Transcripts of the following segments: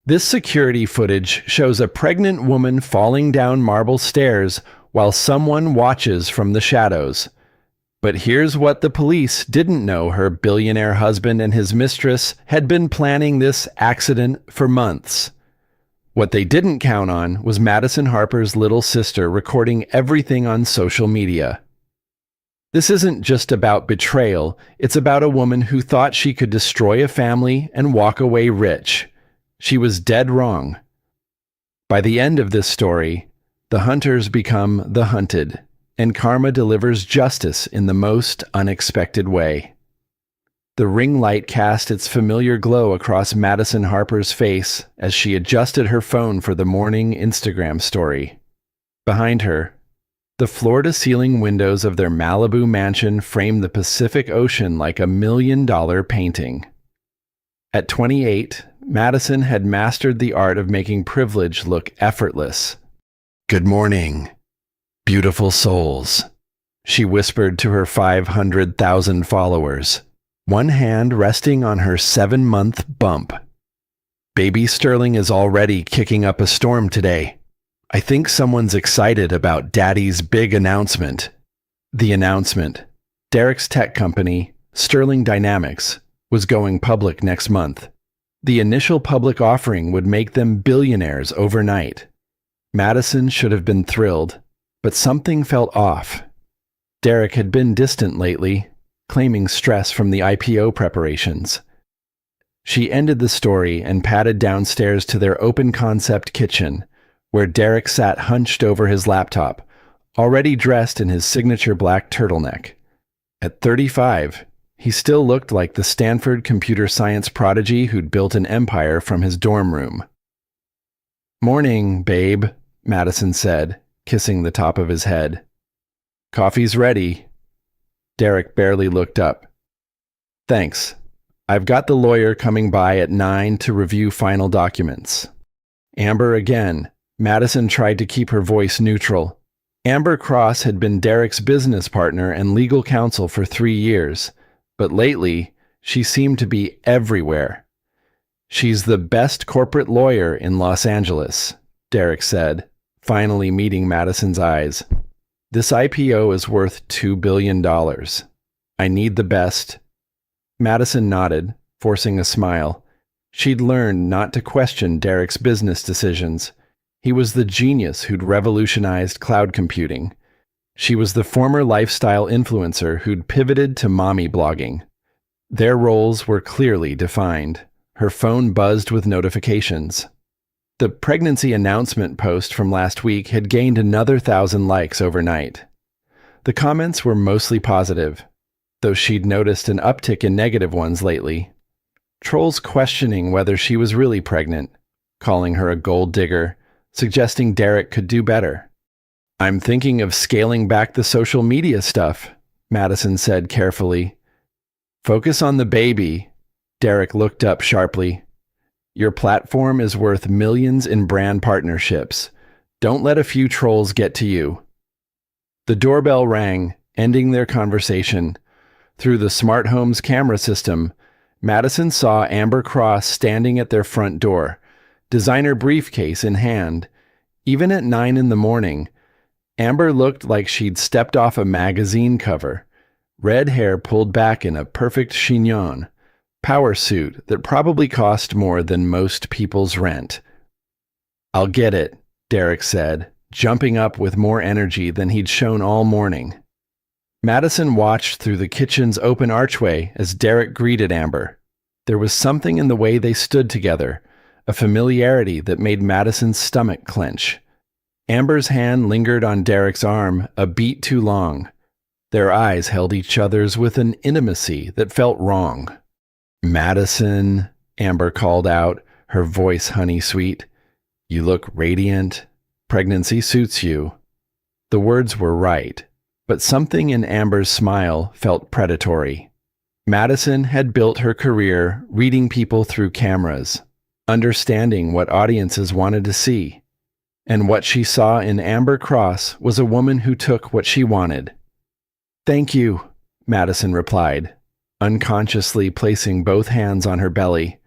This security footage shows a pregnant woman falling down marble stairs while someone watches from the shadows. But here's what the police didn't know: her billionaire husband and his mistress had been planning this accident for months. What they didn't count on was Madison Harper's little sister recording everything on social media. This isn't just about betrayal, it's about a woman who thought she could destroy a family and walk away rich. She was dead wrong. By the end of this story, the hunters become the hunted, and karma delivers justice in the most unexpected way. The ring light cast its familiar glow across Madison Harper's face as she adjusted her phone for the morning Instagram story. Behind her, the floor-to-ceiling windows of their Malibu mansion framed the Pacific Ocean like a $1 million painting. At 28, Madison had mastered the art of making privilege look effortless. "Good morning, beautiful souls," she whispered to her 500,000 followers, one hand resting on her 7-month bump. "Baby Sterling is already kicking up a storm today. I think someone's excited about Daddy's big announcement." The announcement: Derek's tech company, Sterling Dynamics, was going public next month. The initial public offering would make them billionaires overnight. Madison should have been thrilled, but something felt off. Derek had been distant lately, claiming stress from the IPO preparations. She ended the story and padded downstairs to their open-concept kitchen, where Derek sat hunched over his laptop, already dressed in his signature black turtleneck. At 35, he still looked like the Stanford computer science prodigy who'd built an empire from his dorm room. "Morning, babe," Madison said, kissing the top of his head. "Coffee's ready." Derek barely looked up. "Thanks. I've got the lawyer coming by at 9 to review final documents." Amber again. Madison tried to keep her voice neutral. Amber Cross had been Derek's business partner and legal counsel for 3 years, but lately she seemed to be everywhere. "She's the best corporate lawyer in Los Angeles," Derek said, finally meeting Madison's eyes. "This IPO is worth $2 billion. I need the best." Madison nodded, forcing a smile. She'd learned not to question Derek's business decisions. He was the genius who'd revolutionized cloud computing. She was the former lifestyle influencer who'd pivoted to mommy blogging. Their roles were clearly defined. Her phone buzzed with notifications. The pregnancy announcement post from last week had gained another 1,000 likes overnight. The comments were mostly positive, though she'd noticed an uptick in negative ones lately. Trolls questioning whether she was really pregnant, calling her a gold digger, suggesting Derek could do better. "I'm thinking of scaling back the social media stuff," Madison said carefully. "Focus on the baby." Derek looked up sharply. "Your platform is worth millions in brand partnerships. Don't let a few trolls get to you." The doorbell rang, ending their conversation. Through the smart home's camera system, Madison saw Amber Cross standing at their front door, designer briefcase in hand. Even at 9 in the morning, Amber looked like she'd stepped off a magazine cover. Red hair pulled back in a perfect chignon, power suit that probably cost more than most people's rent. "I'll get it," Derek said, jumping up with more energy than he'd shown all morning. Madison watched through the kitchen's open archway as Derek greeted Amber. There was something in the way they stood together, a familiarity that made Madison's stomach clench. Amber's hand lingered on Derek's arm a beat too long. Their eyes held each other's with an intimacy that felt wrong. "Madison," Amber called out, her voice honey-sweet. "You look radiant. Pregnancy suits you." The words were right, but something in Amber's smile felt predatory. Madison had built her career reading people through cameras, understanding what audiences wanted to see. And what she saw in Amber Cross was a woman who took what she wanted. "Thank you," Madison replied, unconsciously placing both hands on her belly.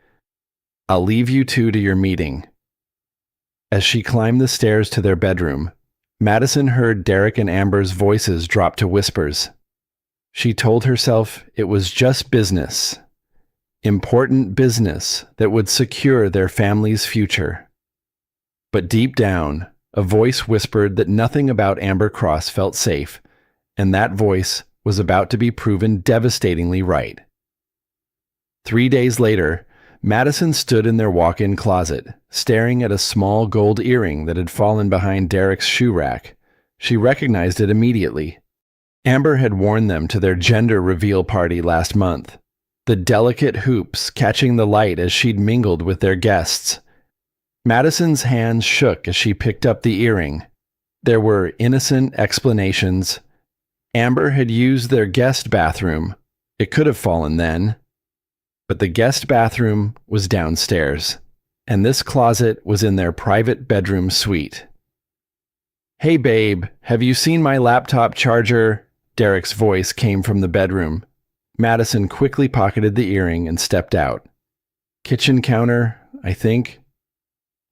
I'll leave you two to your meeting." As she climbed the stairs to their bedroom, Madison heard Derek and Amber's voices drop to whispers. She told herself it was just business, important business that would secure their family's future. But deep down, a voice whispered that nothing about Amber Cross felt safe, and that voice was about to be proven devastatingly right. 3 days later, Madison stood in their walk-in closet, staring at a small gold earring that had fallen behind Derek's shoe rack. She recognized it immediately. Amber had worn them to their gender reveal party last month, the delicate hoops catching the light as she'd mingled with their guests. Madison's hands shook as she picked up the earring. There were innocent explanations. Amber had used their guest bathroom. It could have fallen then. But the guest bathroom was downstairs, and this closet was in their private bedroom suite. "Hey babe, have you seen my laptop charger?" Derek's voice came from the bedroom. Madison quickly pocketed the earring and stepped out. "Kitchen counter, I think."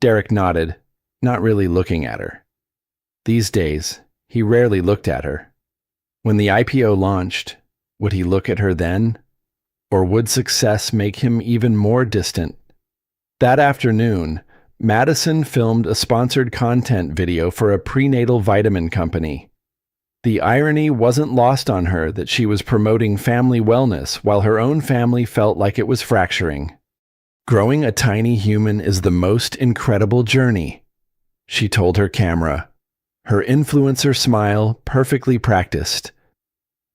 Derek nodded, not really looking at her. These days, he rarely looked at her. When the IPO launched, would he look at her then? Or would success make him even more distant? That afternoon, Madison filmed a sponsored content video for a prenatal vitamin company. The irony wasn't lost on her that she was promoting family wellness while her own family felt like it was fracturing. "Growing a tiny human is the most incredible journey," she told her camera, her influencer smile perfectly practiced.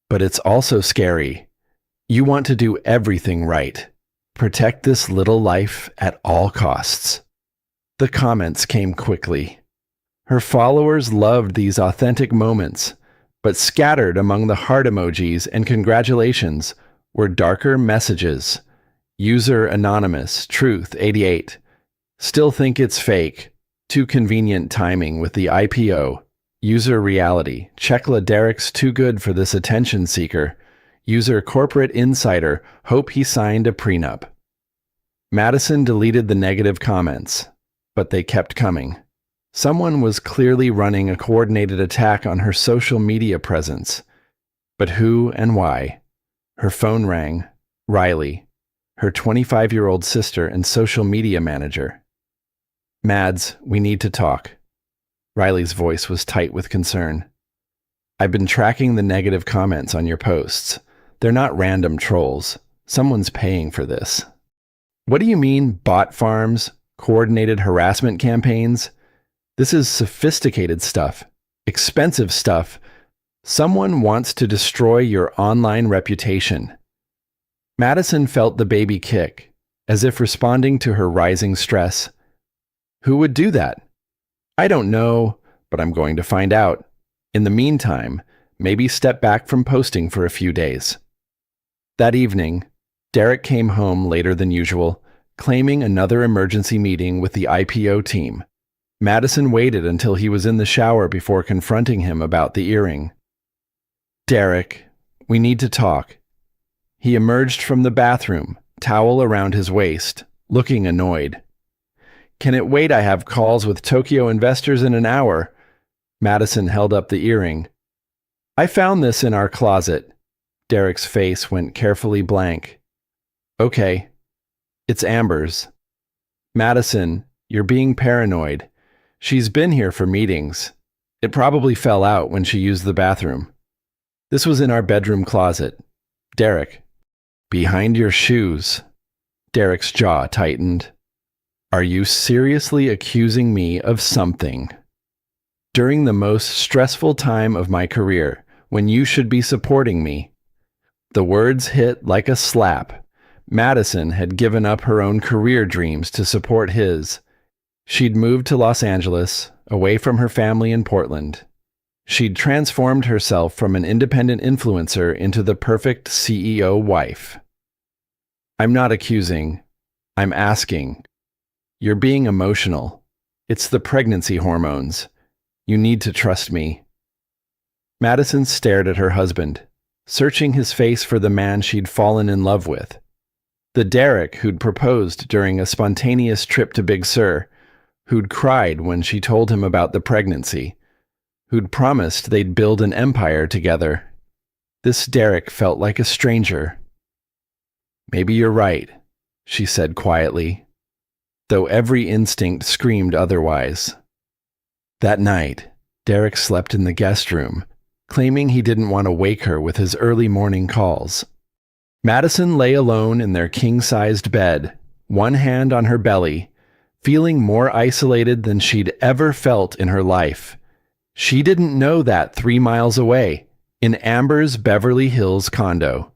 "But it's also scary. You want to do everything right. Protect this little life at all costs." The comments came quickly. Her followers loved these authentic moments, but scattered among the heart emojis and congratulations were darker messages. User Anonymous, Truth 88. "Still think it's fake. Too convenient timing with the IPO." User Reality, "Chekla Derek's too good for this attention seeker." User Corporate Insider, "Hope he signed a prenup." Madison deleted the negative comments, but they kept coming. Someone was clearly running a coordinated attack on her social media presence. But who and why? Her phone rang. Riley, her 25-year-old sister and social media manager. "Mads, we need to talk." Riley's voice was tight with concern. "I've been tracking the negative comments on your posts. They're not random trolls. Someone's paying for this." "What do you mean, bot farms? Coordinated harassment campaigns? This is sophisticated stuff. Expensive stuff. Someone wants to destroy your online reputation." Madison felt the baby kick, as if responding to her rising stress. "Who would do that?" "I don't know, but I'm going to find out. In the meantime, maybe step back from posting for a few days." That evening, Derek came home later than usual, claiming another emergency meeting with the IPO team. Madison waited until he was in the shower before confronting him about the earring. "Derek, we need to talk." He emerged from the bathroom, towel around his waist, looking annoyed. "Can it wait? I have calls with Tokyo investors in an hour." Madison held up the earring. "I found this in our closet." Derek's face went carefully blank. "Okay. It's Amber's." "Madison, you're being paranoid. She's been here for meetings. It probably fell out when she used the bathroom." "This was in our bedroom closet." "Derek." "Behind your shoes." Derek's jaw tightened. "Are you seriously accusing me of something? During the most stressful time of my career, when you should be supporting me?" The words hit like a slap. Madison had given up her own career dreams to support his. She'd moved to Los Angeles, away from her family in Portland. She'd transformed herself from an independent influencer into the perfect CEO wife. "I'm not accusing. I'm asking. You're being emotional. It's the pregnancy hormones. You need to trust me." Madison stared at her husband, searching his face for the man she'd fallen in love with. The Derek who'd proposed during a spontaneous trip to Big Sur, who'd cried when she told him about the pregnancy, who'd promised they'd build an empire together. This Derek felt like a stranger. "Maybe you're right," she said quietly, though every instinct screamed otherwise. That night, Derek slept in the guest room, claiming he didn't want to wake her with his early morning calls. Madison lay alone in their king-sized bed, one hand on her belly, feeling more isolated than she'd ever felt in her life. She didn't know that 3 miles away, in Amber's Beverly Hills condo,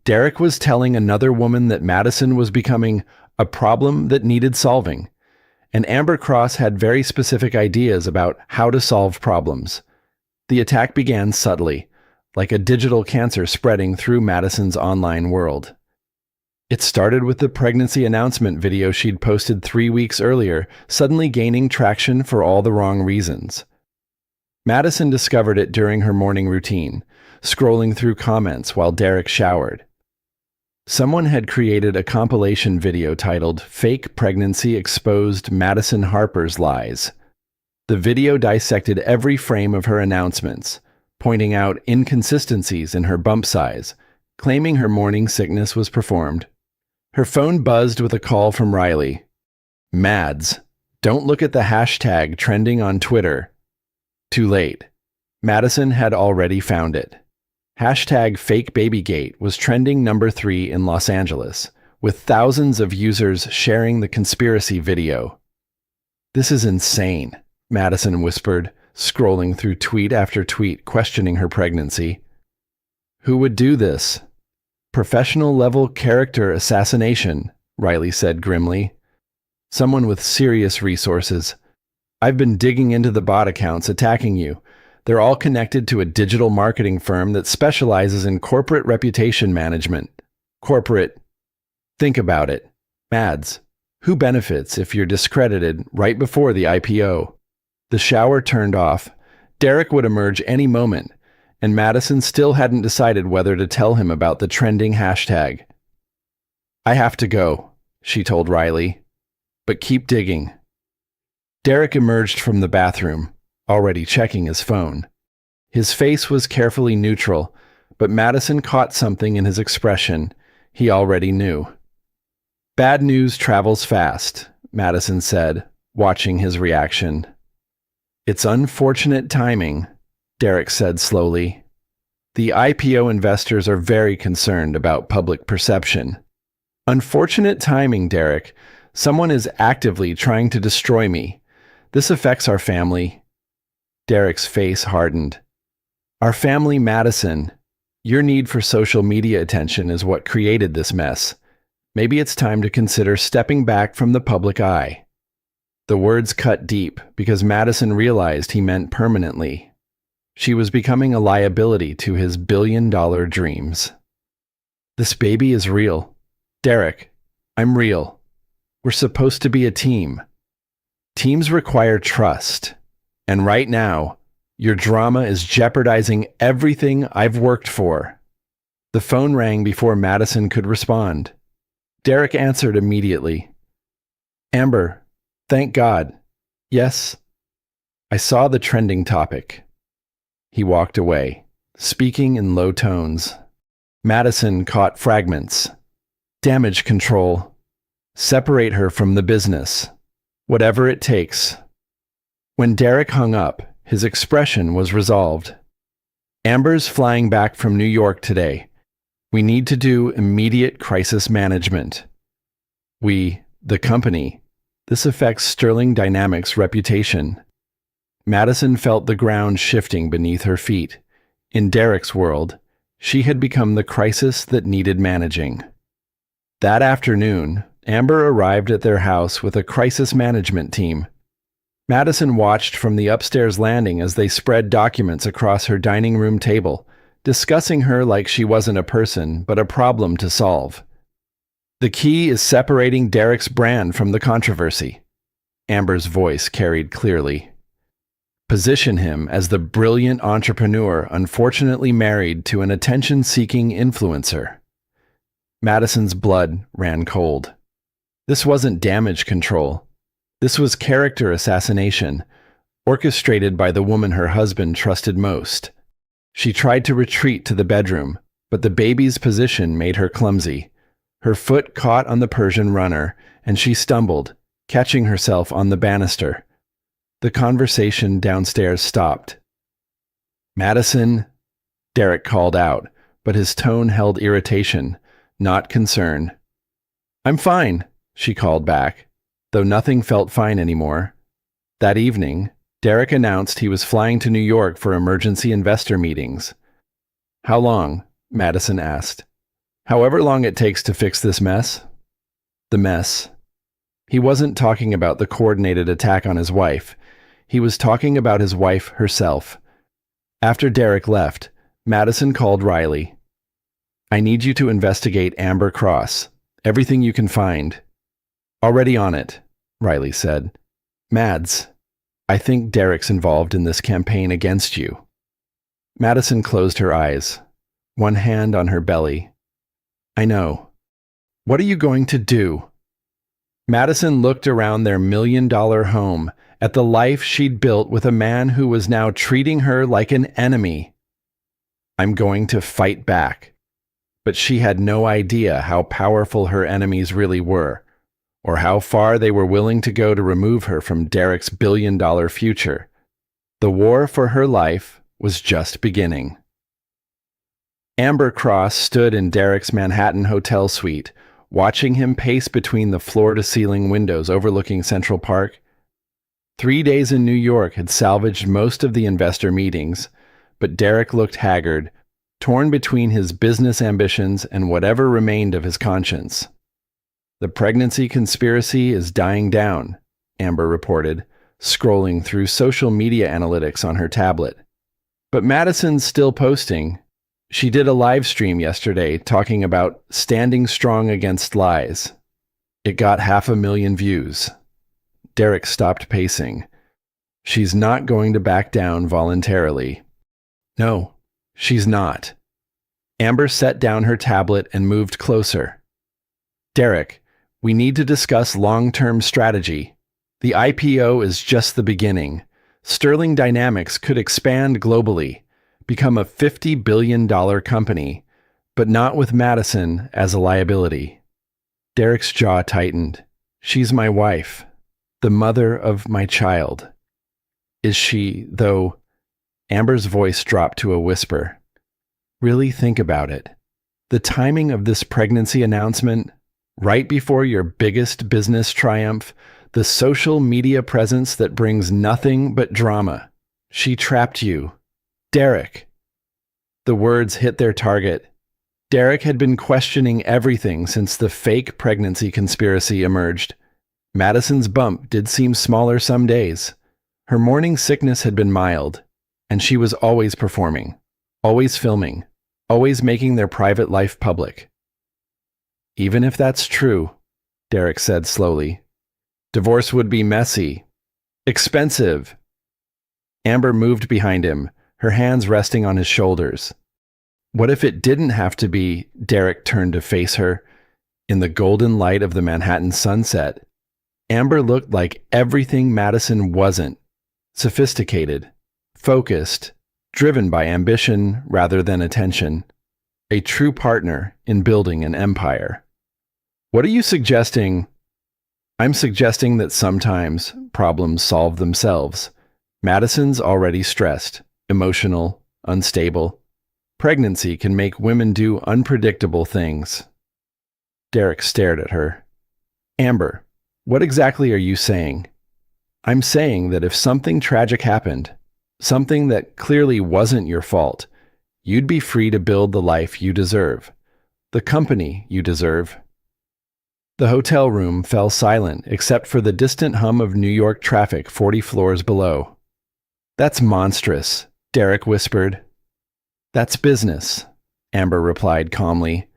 Derek was telling another woman that Madison was becoming a problem that needed solving, and Amber Cross had very specific ideas about how to solve problems. The attack began subtly, like a digital cancer spreading through Madison's online world. It started with the pregnancy announcement video she'd posted 3 weeks earlier, suddenly gaining traction for all the wrong reasons. Madison discovered it during her morning routine, scrolling through comments while Derek showered. Someone had created a compilation video titled "Fake Pregnancy Exposed Madison Harper's Lies." The video dissected every frame of her announcements, pointing out inconsistencies in her bump size, claiming her morning sickness was performed. Her phone buzzed with a call from Riley. "Mads, don't look at the hashtag trending on Twitter." Too late. Madison had already found it. Hashtag FakeBabyGate was trending number 3 in Los Angeles, with thousands of users sharing the conspiracy video. "This is insane," Madison whispered, scrolling through tweet after tweet questioning her pregnancy. "Who would do this?" "Professional-level character assassination," Riley said grimly. "Someone with serious resources. I've been digging into the bot accounts attacking you. They're all connected to a digital marketing firm that specializes in corporate reputation management. Think about it. Mads, who benefits if you're discredited right before the IPO? The shower turned off. Derek would emerge any moment, and Madison still hadn't decided whether to tell him about the trending hashtag. "I have to go," she told Riley, "but keep digging." Derek emerged from the bathroom, already checking his phone. His face was carefully neutral, but Madison caught something in his expression he already knew. "Bad news travels fast," Madison said, watching his reaction. "It's unfortunate timing," Derek said slowly. "The IPO investors are very concerned about public perception." "Unfortunate timing, Derek. Someone is actively trying to destroy me. This affects our family." Derek's face hardened. "Our family, Madison. Your need for social media attention is what created this mess. Maybe it's time to consider stepping back from the public eye." The words cut deep because Madison realized he meant permanently. She was becoming a liability to his billion-dollar dreams. "This baby is real. Derek, I'm real. We're supposed to be a team. Teams require trust. And right now, your drama is jeopardizing everything I've worked for." The phone rang before Madison could respond. Derek answered immediately. "Amber, thank God. Yes, I saw the trending topic." He walked away, speaking in low tones. Madison caught fragments. "Damage control. Separate her from the business. Whatever it takes." When Derek hung up, his expression was resolved. "Amber's flying back from New York today. We need to do immediate crisis management. The company. This affects Sterling Dynamics' reputation." Madison felt the ground shifting beneath her feet. In Derek's world, she had become the crisis that needed managing. That afternoon, Amber arrived at their house with a crisis management team. Madison watched from the upstairs landing as they spread documents across her dining room table, discussing her like she wasn't a person, but a problem to solve. "The key is separating Derek's brand from the controversy," Amber's voice carried clearly. "Position him as the brilliant entrepreneur unfortunately married to an attention-seeking influencer." Madison's blood ran cold. This wasn't damage control. This was character assassination, orchestrated by the woman her husband trusted most. She tried to retreat to the bedroom, but the baby's position made her clumsy. Her foot caught on the Persian runner, and she stumbled, catching herself on the banister. The conversation downstairs stopped. "Madison," Derek called out, but his tone held irritation, not concern. "I'm fine," she called back, though nothing felt fine anymore. That evening, Derek announced he was flying to New York for emergency investor meetings. "How long?" Madison asked. "However long it takes to fix this mess." The mess. He wasn't talking about the coordinated attack on his wife. He was talking about his wife herself. After Derek left, Madison called Riley. "I need you to investigate Amber Cross. Everything you can find." "Already on it," Riley said. "Mads, I think Derek's involved in this campaign against you." Madison closed her eyes, one hand on her belly. "I know. What are you going to do?" Madison looked around their $1 million home, at the life she'd built with a man who was now treating her like an enemy. "I'm going to fight back." But she had no idea how powerful her enemies really were, or how far they were willing to go to remove her from Derek's $1 billion future. The war for her life was just beginning. Amber Cross stood in Derek's Manhattan hotel suite, watching him pace between the floor-to-ceiling windows overlooking Central Park. 3 days in New York had salvaged most of the investor meetings, but Derek looked haggard, torn between his business ambitions and whatever remained of his conscience. "The pregnancy conspiracy is dying down," Amber reported, scrolling through social media analytics on her tablet. "But Madison's still posting. She did a live stream yesterday talking about standing strong against lies. It got 500,000 views." Derek stopped pacing. "She's not going to back down voluntarily." "No, she's not." Amber set down her tablet and moved closer. "Derek, we need to discuss long-term strategy. The IPO is just the beginning. Sterling Dynamics could expand globally, become a $50 billion company, but not with Madison as a liability." Derek's jaw tightened. "She's my wife, the mother of my child." "Is she, though?" Amber's voice dropped to a whisper. "Really think about it. The timing of this pregnancy announcement, right before your biggest business triumph, the social media presence that brings nothing but drama. She trapped you. Derek." The words hit their target. Derek had been questioning everything since the fake pregnancy conspiracy emerged. Madison's bump did seem smaller some days. Her morning sickness had been mild, and she was always performing, always filming, always making their private life public. "Even if that's true," Derek said slowly, "divorce would be messy, expensive." Amber moved behind him, her hands resting on his shoulders. "What if it didn't have to be?" Derek turned to face her. In the golden light of the Manhattan sunset, Amber looked like everything Madison wasn't: sophisticated, focused, driven by ambition rather than attention. A true partner in building an empire. "What are you suggesting?" "I'm suggesting that sometimes problems solve themselves. Madison's already stressed, emotional, unstable. Pregnancy can make women do unpredictable things." Derek stared at her. "Amber, what exactly are you saying?" "I'm saying that if something tragic happened, something that clearly wasn't your fault, you'd be free to build the life you deserve, the company you deserve." The hotel room fell silent except for the distant hum of New York traffic 40 floors below. "That's monstrous," Derek whispered. "That's business," Amber replied calmly.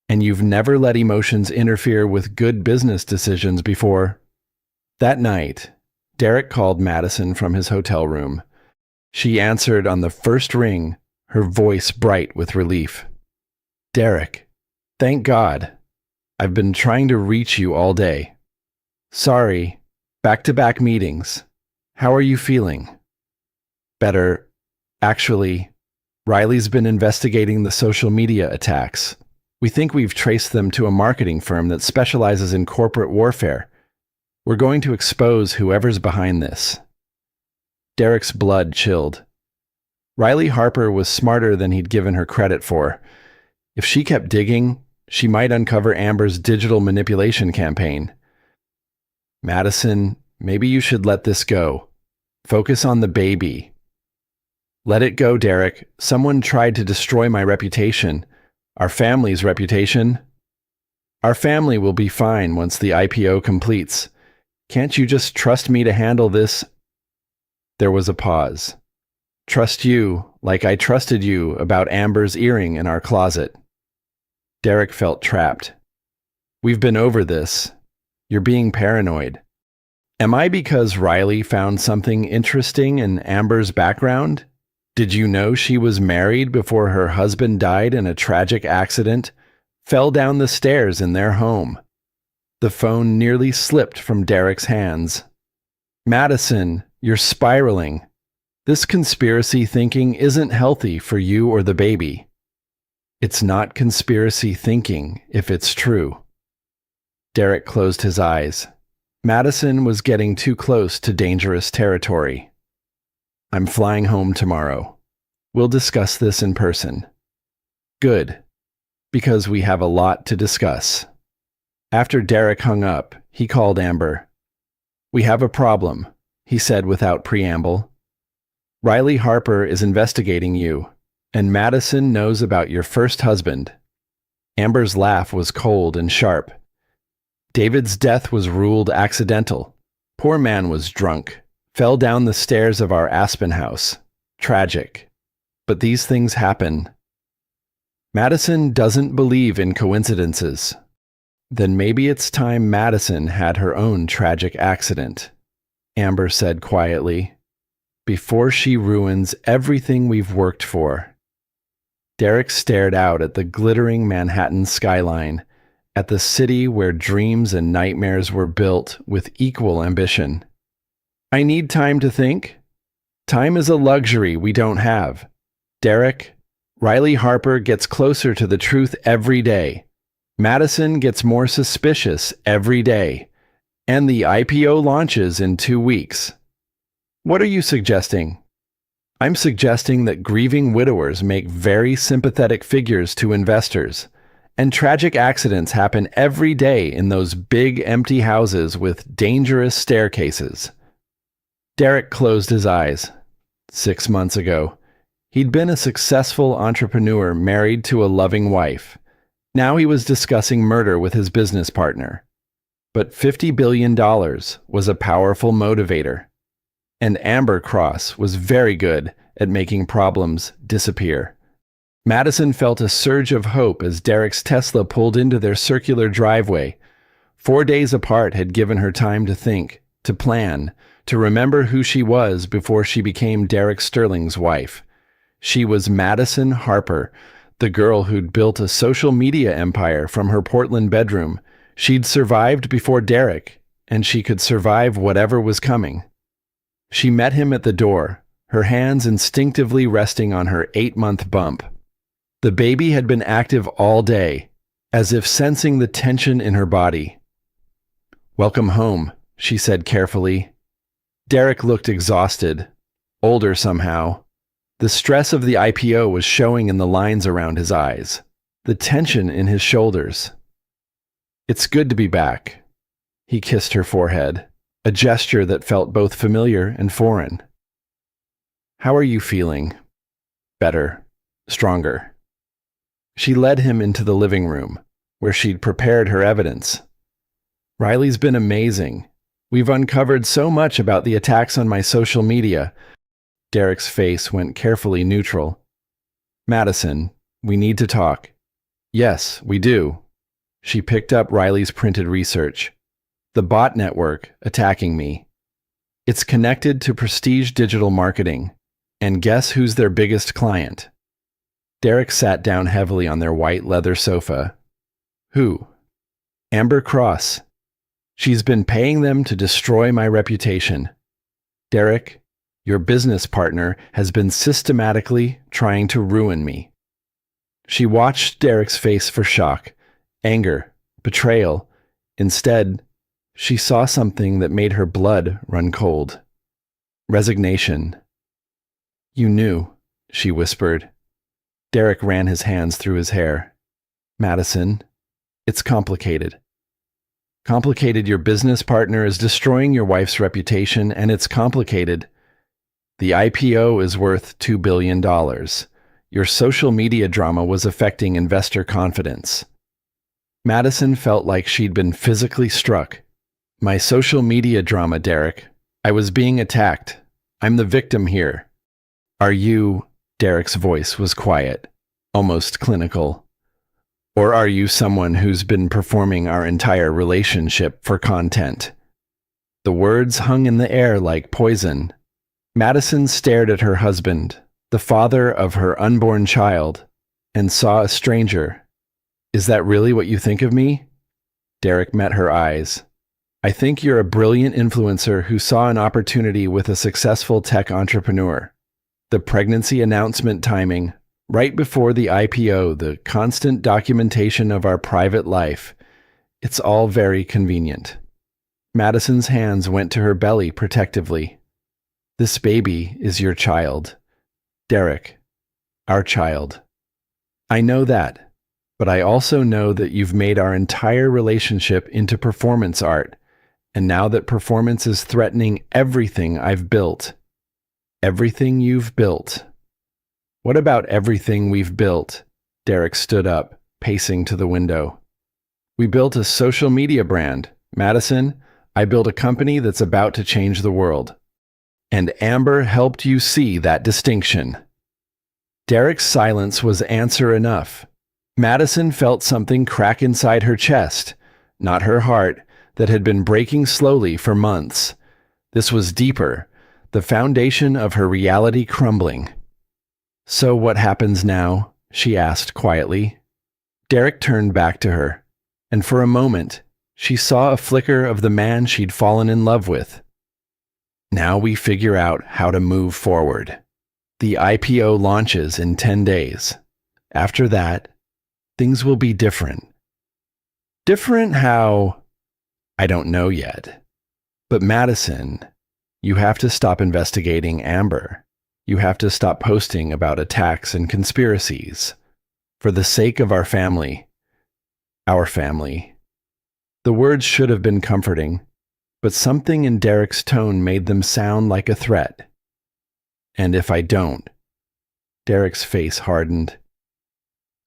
"And you've never let emotions interfere with good business decisions before." That night, Derek called Madison from his hotel room. She answered on the first ring, her voice bright with relief. "Derek, Thank God. I've been trying to reach you all day. Sorry, back-to-back meetings. How are you feeling? Better. Actually, Riley's been investigating the social media attacks. We think we've traced them to a marketing firm that specializes in corporate warfare. We're going to expose whoever's behind this. Derek's blood chilled. Riley Harper was smarter than he'd given her credit for. If she kept digging, she might uncover Amber's digital manipulation campaign. Madison, maybe you should let this go. Focus on the baby. Let it go, Derek. Someone tried to destroy my reputation. Our family's reputation. Our family will be fine once the IPO completes. Can't you just trust me to handle this? There was a pause. Trust you, like I trusted you about Amber's earring in our closet. Derek felt trapped. We've been over this. You're being paranoid. Am I because Riley found something interesting in Amber's background? Did you know she was married before her husband died in a tragic accident, fell down the stairs in their home? The phone nearly slipped from Derek's hands. Madison, you're spiraling. This conspiracy thinking isn't healthy for you or the baby. It's not conspiracy thinking if it's true. Derek closed his eyes. Madison was getting too close to dangerous territory. I'm flying home tomorrow. We'll discuss this in person. Good, because we have a lot to discuss. After Derek hung up, he called Amber. We have a problem, he said without preamble. Riley Harper is investigating you, and Madison knows about your first husband. Amber's laugh was cold and sharp. David's death was ruled accidental. Poor man was drunk. Fell down the stairs of our Aspen house. Tragic. But these things happen. Madison doesn't believe in coincidences. Then maybe it's time Madison had her own tragic accident, Amber said quietly, before she ruins everything we've worked for. Derek stared out at the glittering Manhattan skyline, at the city where dreams and nightmares were built with equal ambition. I need time to think. Time is a luxury we don't have. Derek, Riley Harper gets closer to the truth every day. Madison gets more suspicious every day. And the IPO launches in 2 weeks. What are you suggesting? I'm suggesting that grieving widowers make very sympathetic figures to investors. And tragic accidents happen every day in those big empty houses with dangerous staircases. Derek closed his eyes. 6 months ago, he'd been a successful entrepreneur married to a loving wife. Now he was discussing murder with his business partner. But $50 billion was a powerful motivator. And Amber Cross was very good at making problems disappear. Madison felt a surge of hope as Derek's Tesla pulled into their circular driveway. 4 days apart had given her time to think, to plan, to remember who she was before she became Derek Sterling's wife. She was Madison Harper, the girl who'd built a social media empire from her Portland bedroom. She'd survived before Derek, and she could survive whatever was coming. She met him at the door, her hands instinctively resting on her 8-month bump. The baby had been active all day, as if sensing the tension in her body. "Welcome home," she said carefully. Derek looked exhausted, older somehow. The stress of the IPO was showing in the lines around his eyes, the tension in his shoulders. "It's good to be back." He kissed her forehead, a gesture that felt both familiar and foreign. "How are you feeling?" "Better. Stronger." She led him into the living room, where she'd prepared her evidence. "Riley's been amazing. We've uncovered so much about the attacks on my social media." Derek's face went carefully neutral. "Madison, we need to talk." "Yes, we do." She picked up Riley's printed research. "The bot network attacking me. It's connected to Prestige Digital Marketing. And guess who's their biggest client?" Derek sat down heavily on their white leather sofa. Who? Amber Cross. She's been paying them to destroy my reputation. Derek, your business partner, has been systematically trying to ruin me. She watched Derek's face for shock, anger, betrayal. Instead, she saw something that made her blood run cold. Resignation. You knew, she whispered. Derek ran his hands through his hair. Madison, it's complicated. Complicated. Your business partner is destroying your wife's reputation, and it's complicated. The IPO is worth $2 billion. Your social media drama was affecting investor confidence. Madison felt like she'd been physically struck. My social media drama, Derek. I was being attacked. I'm the victim here. Are you? Derek's voice was quiet, almost clinical. Or are you someone who's been performing our entire relationship for content? The words hung in the air like poison. Madison stared at her husband, the father of her unborn child, and saw a stranger. Is that really what you think of me? Derek met her eyes. I think you're a brilliant influencer who saw an opportunity with a successful tech entrepreneur. The pregnancy announcement timing, right before the IPO, the constant documentation of our private life. It's all very convenient. Madison's hands went to her belly protectively. This baby is your child. Derek, our child. I know that, but I also know that you've made our entire relationship into performance art, and now that performance is threatening everything I've built. Everything you've built. What about everything we've built? Derek stood up, pacing to the window. We built a social media brand. Madison, I built a company that's about to change the world. And Amber helped you see that distinction. Derek's silence was answer enough. Madison felt something crack inside her chest, not her heart, that had been breaking slowly for months. This was deeper, the foundation of her reality crumbling. So what happens now? She asked quietly. Derek turned back to her, and for a moment, she saw a flicker of the man she'd fallen in love with. Now we figure out how to move forward. The IPO launches in 10 days. After that, things will be different. Different how? I don't know yet. But Madison, you have to stop investigating Amber. You have to stop posting about attacks and conspiracies. For the sake of our family. Our family. The words should have been comforting, but something in Derek's tone made them sound like a threat. And if I don't, Derek's face hardened,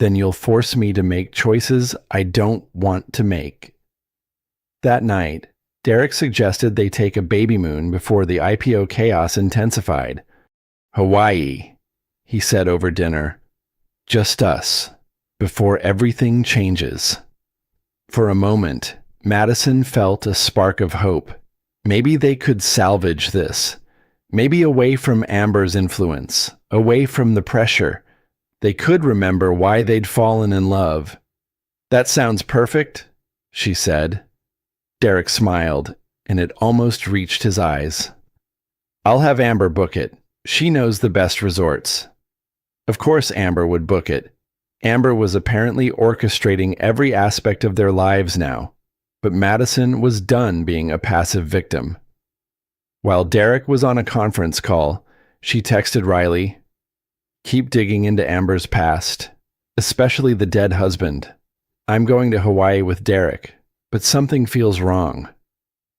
then you'll force me to make choices I don't want to make. That night, Derek suggested they take a baby moon before the IPO chaos intensified. Hawaii, he said over dinner. Just us, before everything changes. For a moment, Madison felt a spark of hope. Maybe they could salvage this. Maybe away from Amber's influence, away from the pressure. They could remember why they'd fallen in love. That sounds perfect, she said. Derek smiled, and it almost reached his eyes. I'll have Amber book it. She knows the best resorts. Of course Amber would book it. Amber was apparently orchestrating every aspect of their lives now, but Madison was done being a passive victim. While Derek was on a conference call, she texted Riley, "Keep digging into Amber's past, especially the dead husband. I'm going to Hawaii with Derek, but something feels wrong."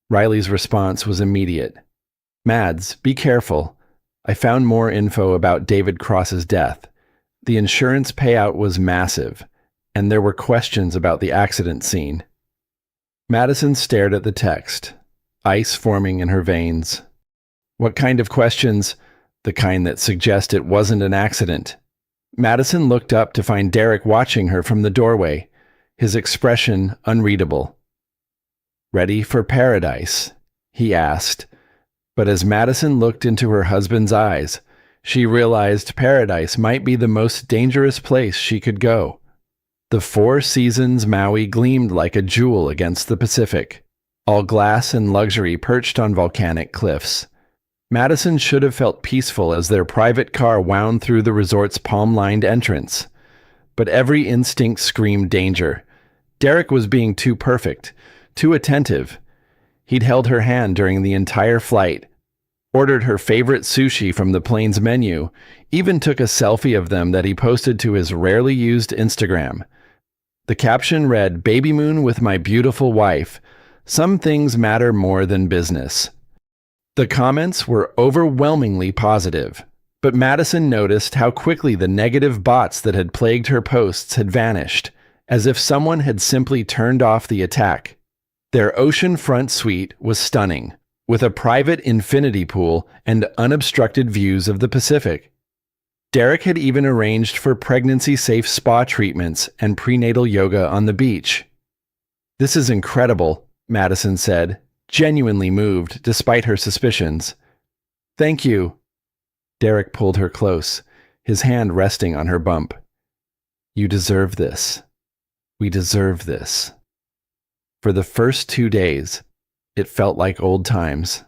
Riley's response was immediate. "Mads, be careful. I found more info about David Cross's death. The insurance payout was massive, and there were questions about the accident scene." Madison stared at the text, ice forming in her veins. What kind of questions? The kind that suggest it wasn't an accident. Madison looked up to find Derek watching her from the doorway, his expression unreadable. "Ready for paradise?" he asked. But as Madison looked into her husband's eyes, she realized paradise might be the most dangerous place she could go. The Four Seasons Maui gleamed like a jewel against the Pacific, all glass and luxury perched on volcanic cliffs. Madison should have felt peaceful as their private car wound through the resort's palm-lined entrance. But every instinct screamed danger. Derek was being too perfect, too attentive. He'd held her hand during the entire flight, ordered her favorite sushi from the plane's menu, even took a selfie of them that he posted to his rarely used Instagram. The caption read, "Baby Moon with my beautiful wife. Some things matter more than business." The comments were overwhelmingly positive, but Madison noticed how quickly the negative bots that had plagued her posts had vanished, as if someone had simply turned off the attack. Their oceanfront suite was stunning, with a private infinity pool and unobstructed views of the Pacific. Derek had even arranged for pregnancy-safe spa treatments and prenatal yoga on the beach. "This is incredible," Madison said, genuinely moved despite her suspicions. "Thank you." Derek pulled her close, his hand resting on her bump. "You deserve this. We deserve this." For the first 2 days, it felt like old times.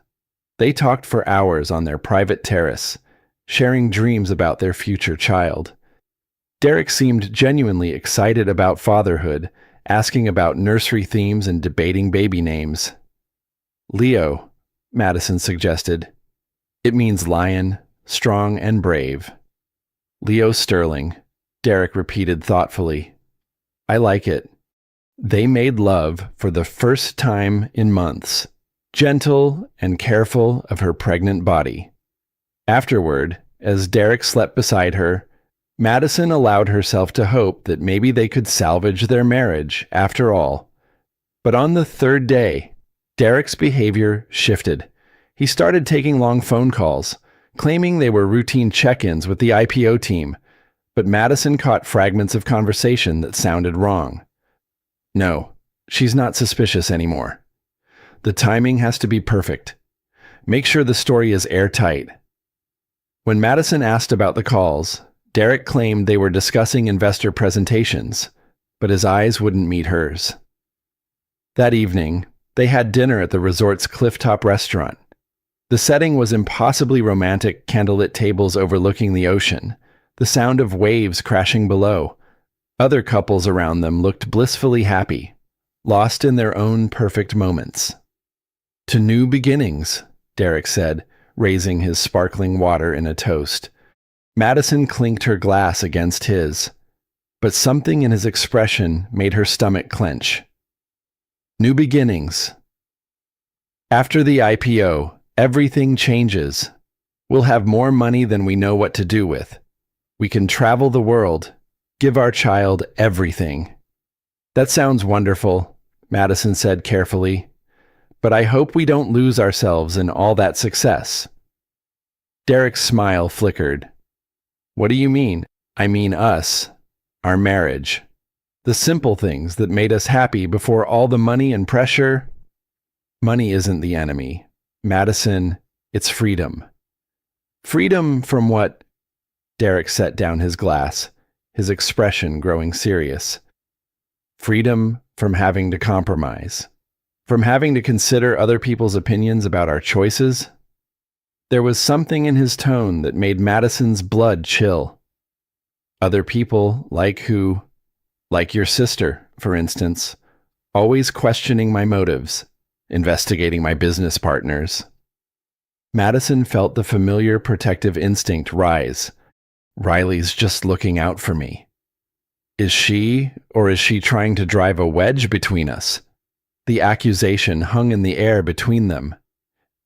They talked for hours on their private terrace, sharing dreams about their future child. Derek seemed genuinely excited about fatherhood, asking about nursery themes and debating baby names. "Leo," Madison suggested. "It means lion, strong and brave." "Leo Sterling," Derek repeated thoughtfully. "I like it." They made love for the first time in months, gentle and careful of her pregnant body. Afterward, as Derek slept beside her, Madison allowed herself to hope that maybe they could salvage their marriage after all. But on the third day, Derek's behavior shifted. He started taking long phone calls, claiming they were routine check-ins with the IPO team, but Madison caught fragments of conversation that sounded wrong. "No, she's not suspicious anymore. The timing has to be perfect. Make sure the story is airtight." When Madison asked about the calls, Derek claimed they were discussing investor presentations, but his eyes wouldn't meet hers. That evening, they had dinner at the resort's clifftop restaurant. The setting was impossibly romantic, candlelit tables overlooking the ocean, the sound of waves crashing below. Other couples around them looked blissfully happy, lost in their own perfect moments. "To new beginnings," Derek said, raising his sparkling water in a toast. Madison clinked her glass against his, but something in his expression made her stomach clench. "New beginnings. After the IPO, everything changes. We'll have more money than we know what to do with. We can travel the world, give our child everything." "That sounds wonderful," Madison said carefully, "but I hope we don't lose ourselves in all that success." Derek's smile flickered. "What do you mean?" "I mean us, our marriage. The simple things that made us happy before all the money and pressure." "Money isn't the enemy, Madison, it's freedom." "Freedom from what?" Derek set down his glass, his expression growing serious. "Freedom from having to compromise. From having to consider other people's opinions about our choices." There was something in his tone that made Madison's blood chill. "Other people, like who? Like your sister, for instance, always questioning my motives, investigating my business partners." Madison felt the familiar protective instinct rise. "Riley's just looking out for me. Is she, or is she trying to drive a wedge between us?" The accusation hung in the air between them.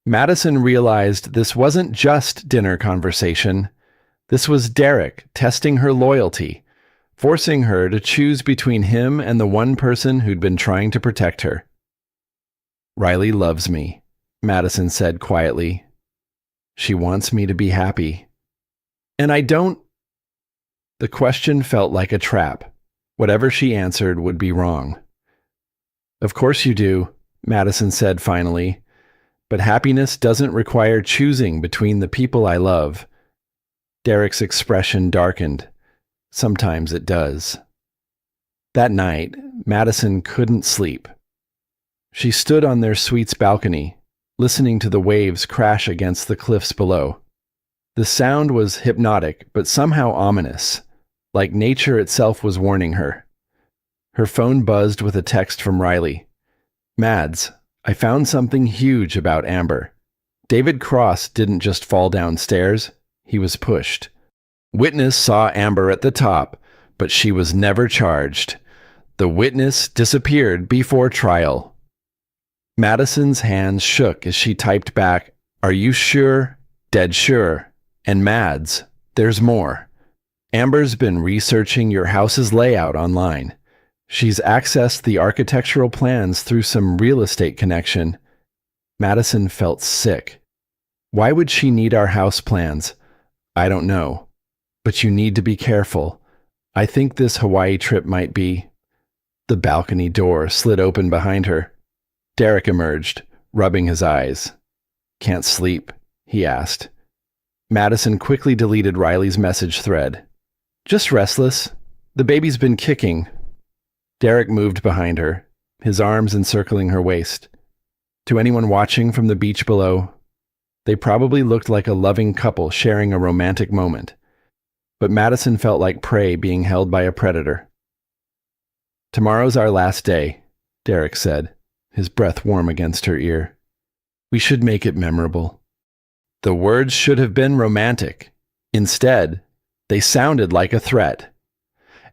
Madison realized this wasn't just dinner conversation. This was Derek testing her loyalty, forcing her to choose between him and the one person who'd been trying to protect her. "Riley loves me," Madison said quietly. "She wants me to be happy. And I don't—" The question felt like a trap. Whatever she answered would be wrong. "Of course you do," Madison said finally. "But happiness doesn't require choosing between the people I love." Derek's expression darkened. "Sometimes it does." That night, Madison couldn't sleep. She stood on their suite's balcony, listening to the waves crash against the cliffs below. The sound was hypnotic, but somehow ominous, like nature itself was warning her. Her phone buzzed with a text from Riley. "Mads, I found something huge about Amber. David Cross didn't just fall downstairs, he was pushed. Witness saw Amber at the top, but she was never charged. The witness disappeared before trial." Madison's hands shook as she typed back, "Are you sure? Dead sure. And Mads, there's more. Amber's been researching your house's layout online. She's accessed the architectural plans through some real estate connection." Madison felt sick. "Why would she need our house plans?" "I don't know. But you need to be careful. I think this Hawaii trip might be—" The balcony door slid open behind her. Derek emerged, rubbing his eyes. "Can't sleep?" he asked. Madison quickly deleted Riley's message thread. "Just restless. The baby's been kicking." Derek moved behind her, his arms encircling her waist. To anyone watching from the beach below, they probably looked like a loving couple sharing a romantic moment. But Madison felt like prey being held by a predator. "Tomorrow's our last day," Derek said, his breath warm against her ear. "We should make it memorable." The words should have been romantic. Instead, they sounded like a threat.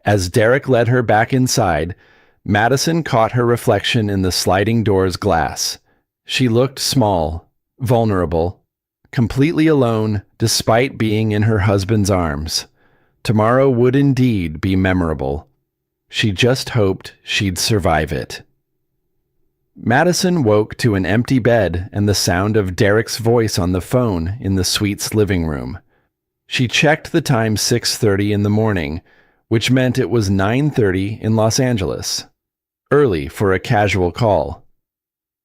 As Derek led her back inside, Madison caught her reflection in the sliding door's glass. She looked small, vulnerable, completely alone despite being in her husband's arms. Tomorrow would indeed be memorable. She just hoped she'd survive it. Madison woke to an empty bed and the sound of Derek's voice on the phone in the suite's living room. She checked the time 6:30 in the morning, which meant it was 9:30 in Los Angeles. Early for a casual call.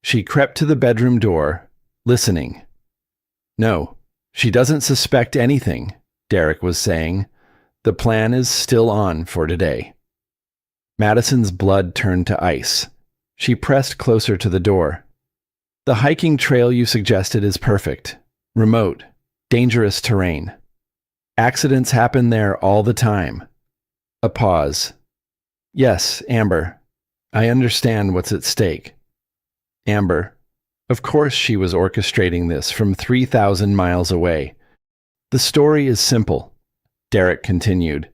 She crept to the bedroom door, listening. "No, she doesn't suspect anything," Derek was saying. "The plan is still on for today." Madison's blood turned to ice. She pressed closer to the door. "The hiking trail you suggested is perfect. Remote, dangerous terrain. Accidents happen there all the time." A pause. "Yes, Amber. I understand what's at stake." Amber. Of course she was orchestrating this from 3,000 miles away. "The story is simple," Derek continued.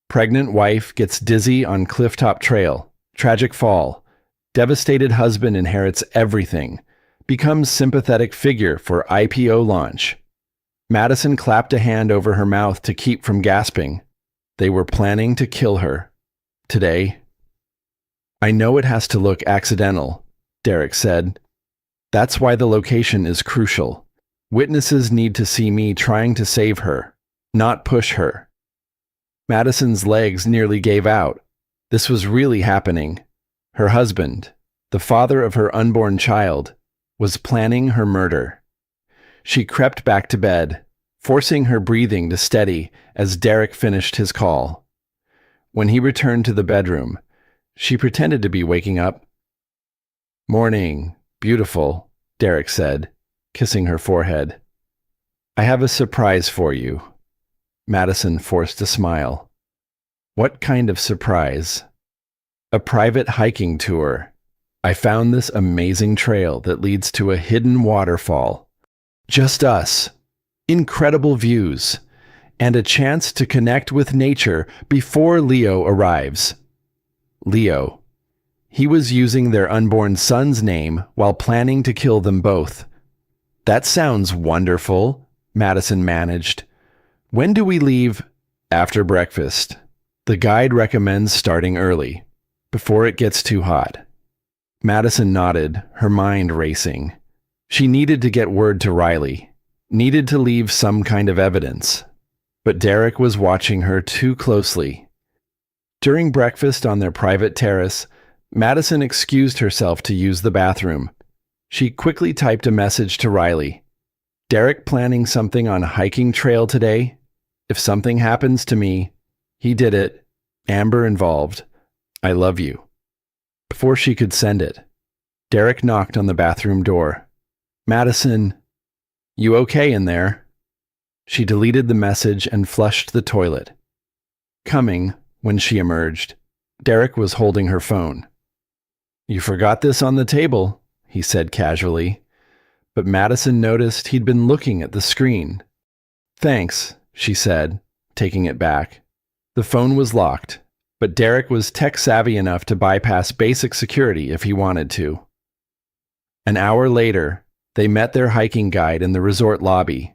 "Pregnant wife gets dizzy on clifftop trail. Tragic fall. Devastated husband inherits everything. Becomes sympathetic figure for IPO launch." Madison clapped a hand over her mouth to keep from gasping. They were planning to kill her. Today. "I know it has to look accidental," Derek said. "That's why the location is crucial. Witnesses need to see me trying to save her, not push her." Madison's legs nearly gave out. This was really happening. Her husband, the father of her unborn child, was planning her murder. She crept back to bed, forcing her breathing to steady as Derek finished his call. When he returned to the bedroom, she pretended to be waking up. "Morning, beautiful," Derek said, kissing her forehead. "I have a surprise for you." Madison forced a smile. "What kind of surprise?" "A private hiking tour. I found this amazing trail that leads to a hidden waterfall. Just us. Incredible views. And a chance to connect with nature before Leo arrives." Leo. He was using their unborn son's name while planning to kill them both. "That sounds wonderful," Madison managed. "When do we leave?" "After breakfast. The guide recommends starting early, before it gets too hot." Madison nodded, her mind racing. She needed to get word to Riley, needed to leave some kind of evidence. But Derek was watching her too closely. During breakfast on their private terrace, Madison excused herself to use the bathroom. She quickly typed a message to Riley. "Derek planning something on a hiking trail today? If something happens to me, he did it. Amber involved. I love you. Before she could send it, Derek knocked on the bathroom door. Madison, you okay in there? She deleted the message and flushed the toilet. Coming, when she emerged, Derek was holding her phone. You forgot this on the table, he said casually, but Madison noticed he'd been looking at the screen. Thanks, she said, taking it back. The phone was locked, but Derek was tech-savvy enough to bypass basic security if he wanted to. An hour later, they met their hiking guide in the resort lobby.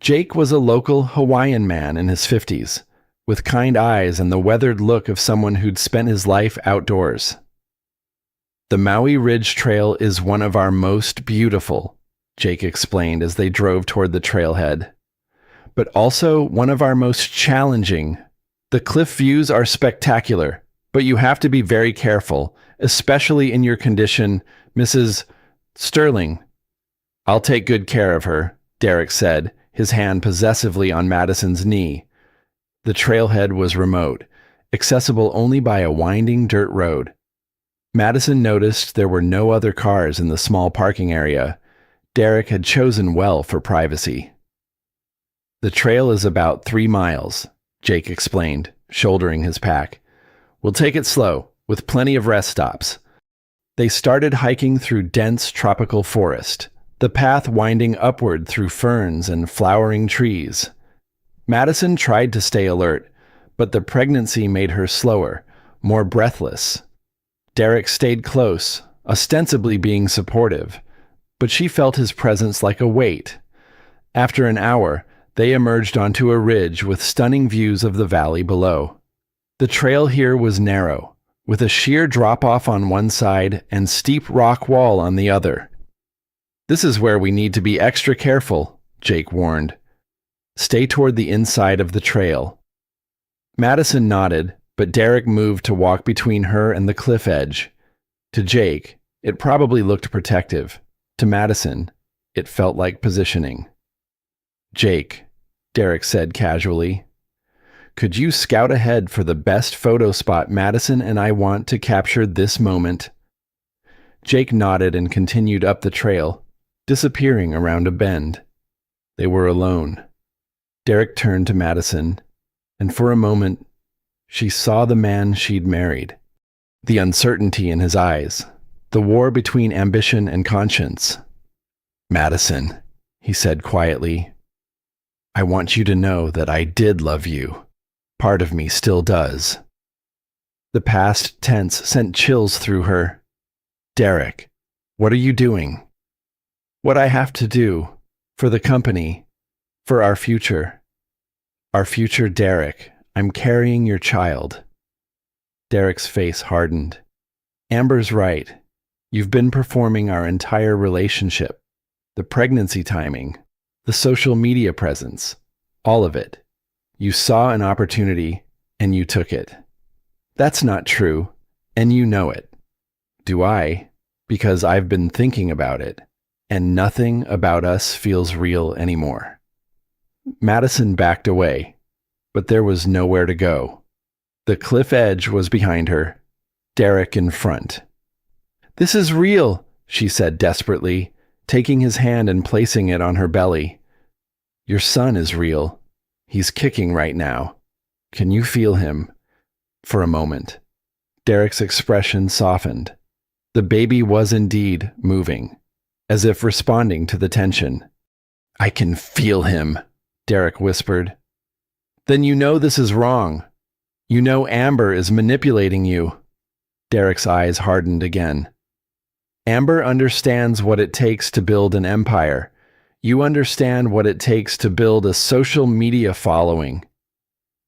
Jake was a local Hawaiian man in his 50s, with kind eyes and the weathered look of someone who'd spent his life outdoors. The Maui Ridge Trail is one of our most beautiful, Jake explained as they drove toward the trailhead, but also one of our most challenging. The cliff views are spectacular, but you have to be very careful, especially in your condition, Mrs. Sterling. I'll take good care of her, Derek said, his hand possessively on Madison's knee. The trailhead was remote, accessible only by a winding dirt road. Madison noticed there were no other cars in the small parking area. Derek had chosen well for privacy. The trail is about 3 miles, Jake explained, shouldering his pack. We'll take it slow, with plenty of rest stops. They started hiking through dense tropical forest, the path winding upward through ferns and flowering trees. Madison tried to stay alert, but the pregnancy made her slower, more breathless. Derek stayed close, ostensibly being supportive, but she felt his presence like a weight. After an hour, they emerged onto a ridge with stunning views of the valley below. The trail here was narrow, with a sheer drop-off on one side and steep rock wall on the other. This is where we need to be extra careful, Jake warned. Stay toward the inside of the trail. Madison nodded, but Derek moved to walk between her and the cliff edge. To Jake, it probably looked protective. To Madison, it felt like positioning. Jake, Derek said casually, could you scout ahead for the best photo spot Madison and I want to capture this moment? Jake nodded and continued up the trail, disappearing around a bend. They were alone. Derek turned to Madison, and for a moment, she saw the man she'd married. The uncertainty in his eyes, the war between ambition and conscience. Madison, he said quietly, I want you to know that I did love you. Part of me still does. The past tense sent chills through her. Derek, what are you doing? What I have to do, for the company, for our future. Our future, Derek. I'm carrying your child. Derek's face hardened. Amber's right. You've been performing our entire relationship. The pregnancy timing, the social media presence, all of it. You saw an opportunity, and you took it. That's not true, and you know it. Do I? Because I've been thinking about it, and nothing about us feels real anymore. Madison backed away, but there was nowhere to go. The cliff edge was behind her, Derek in front. This is real, she said desperately, taking his hand and placing it on her belly. Your son is real. He's kicking right now. Can you feel him? For a moment, Derek's expression softened. The baby was indeed moving, as if responding to the tension. I can feel him, Derek whispered. Then you know this is wrong. You know Amber is manipulating you. Derek's eyes hardened again. Amber understands what it takes to build an empire. You understand what it takes to build a social media following.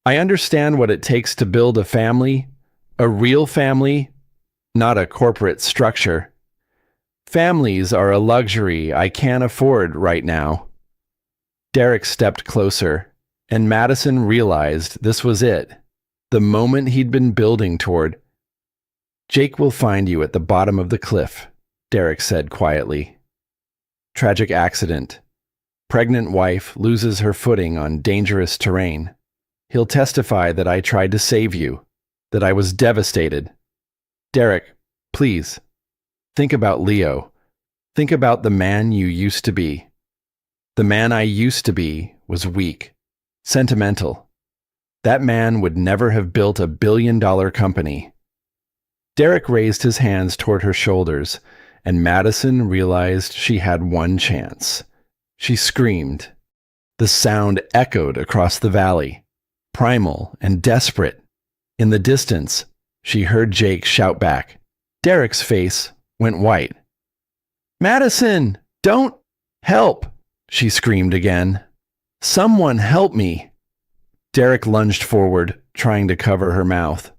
I understand what it takes to build a family, a real family, not a corporate structure. Families are a luxury I can't afford right now. Derek stepped closer, and Madison realized this was it, the moment he'd been building toward. Jake will find you at the bottom of the cliff, Derek said quietly. Tragic accident. Pregnant wife loses her footing on dangerous terrain. He'll testify that I tried to save you, that I was devastated, Derek, please. Think about Leo. Think about the man you used to be. The man I used to be was weak, sentimental. That man would never have built a billion-dollar company. Derek raised his hands toward her shoulders, and Madison realized she had one chance. She screamed. The sound echoed across the valley, primal and desperate. In the distance, she heard Jake shout back. Derek's face went white. "Madison, don't help!" she screamed again. "Someone help me!" Derek lunged forward, trying to cover her mouth,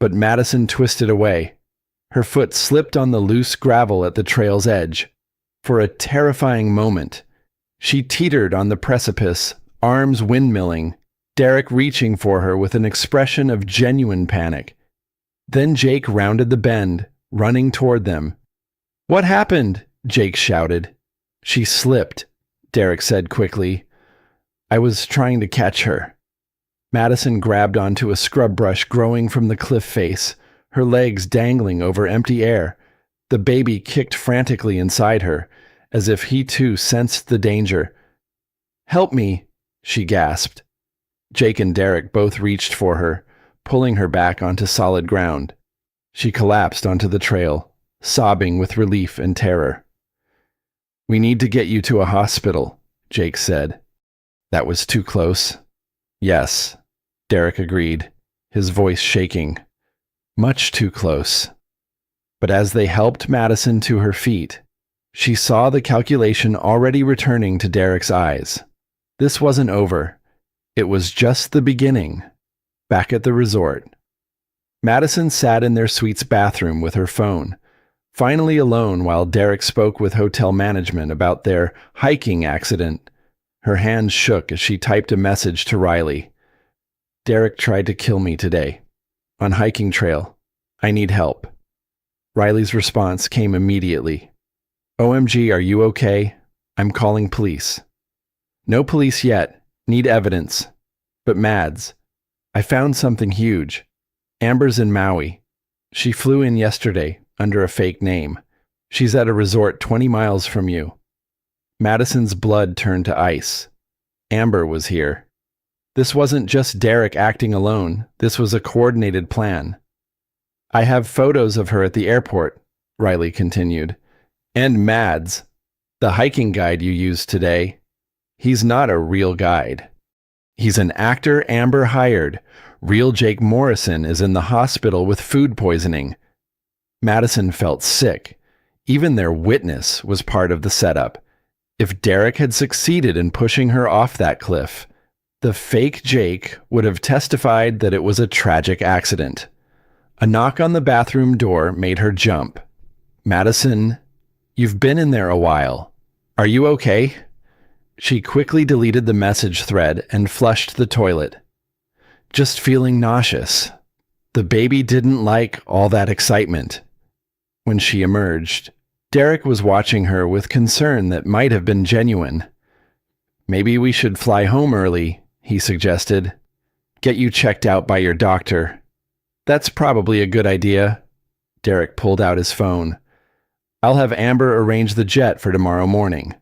but Madison twisted away. Her foot slipped on the loose gravel at the trail's edge. For a terrifying moment, she teetered on the precipice, arms windmilling, Derek reaching for her with an expression of genuine panic. Then Jake rounded the bend, running toward them. "What happened?" Jake shouted. "She slipped," Derek said quickly. "I was trying to catch her." Madison grabbed onto a scrub brush growing from the cliff face, her legs dangling over empty air. The baby kicked frantically inside her, as if he too sensed the danger. "Help me," she gasped. Jake and Derek both reached for her, pulling her back onto solid ground. She collapsed onto the trail, sobbing with relief and terror. "We need to get you to a hospital," Jake said. "That was too close." "Yes," Derek agreed, his voice shaking. "Much too close." But as they helped Madison to her feet, she saw the calculation already returning to Derek's eyes. This wasn't over. It was just the beginning. Back at the resort, Madison sat in their suite's bathroom with her phone, finally alone while Derek spoke with hotel management about their hiking accident. Her hands shook as she typed a message to Riley. "Derek tried to kill me today. On hiking trail. I need help." Riley's response came immediately. "OMG, are you okay? I'm calling police." "No police yet. Need evidence. But Mads, I found something huge. Amber's in Maui. She flew in yesterday under a fake name. She's at a resort 20 miles from you." Madison's blood turned to ice. Amber was here. This wasn't just Derek acting alone. This was a coordinated plan. "I have photos of her at the airport," Riley continued. "And Mads, the hiking guide you used today. He's not a real guide. He's an actor Amber hired. Real Jake Morrison is in the hospital with food poisoning." Madison felt sick. Even their witness was part of the setup. If Derek had succeeded in pushing her off that cliff, the fake Jake would have testified that it was a tragic accident. A knock on the bathroom door made her jump. "Madison, you've been in there a while. Are you okay?" She quickly deleted the message thread and flushed the toilet. "Just feeling nauseous." The baby didn't like all that excitement. When she emerged, Derek was watching her with concern that might have been genuine. "Maybe we should fly home early," he suggested. "Get you checked out by your doctor." "That's probably a good idea." Derek pulled out his phone. "I'll have Amber arrange the jet for tomorrow morning."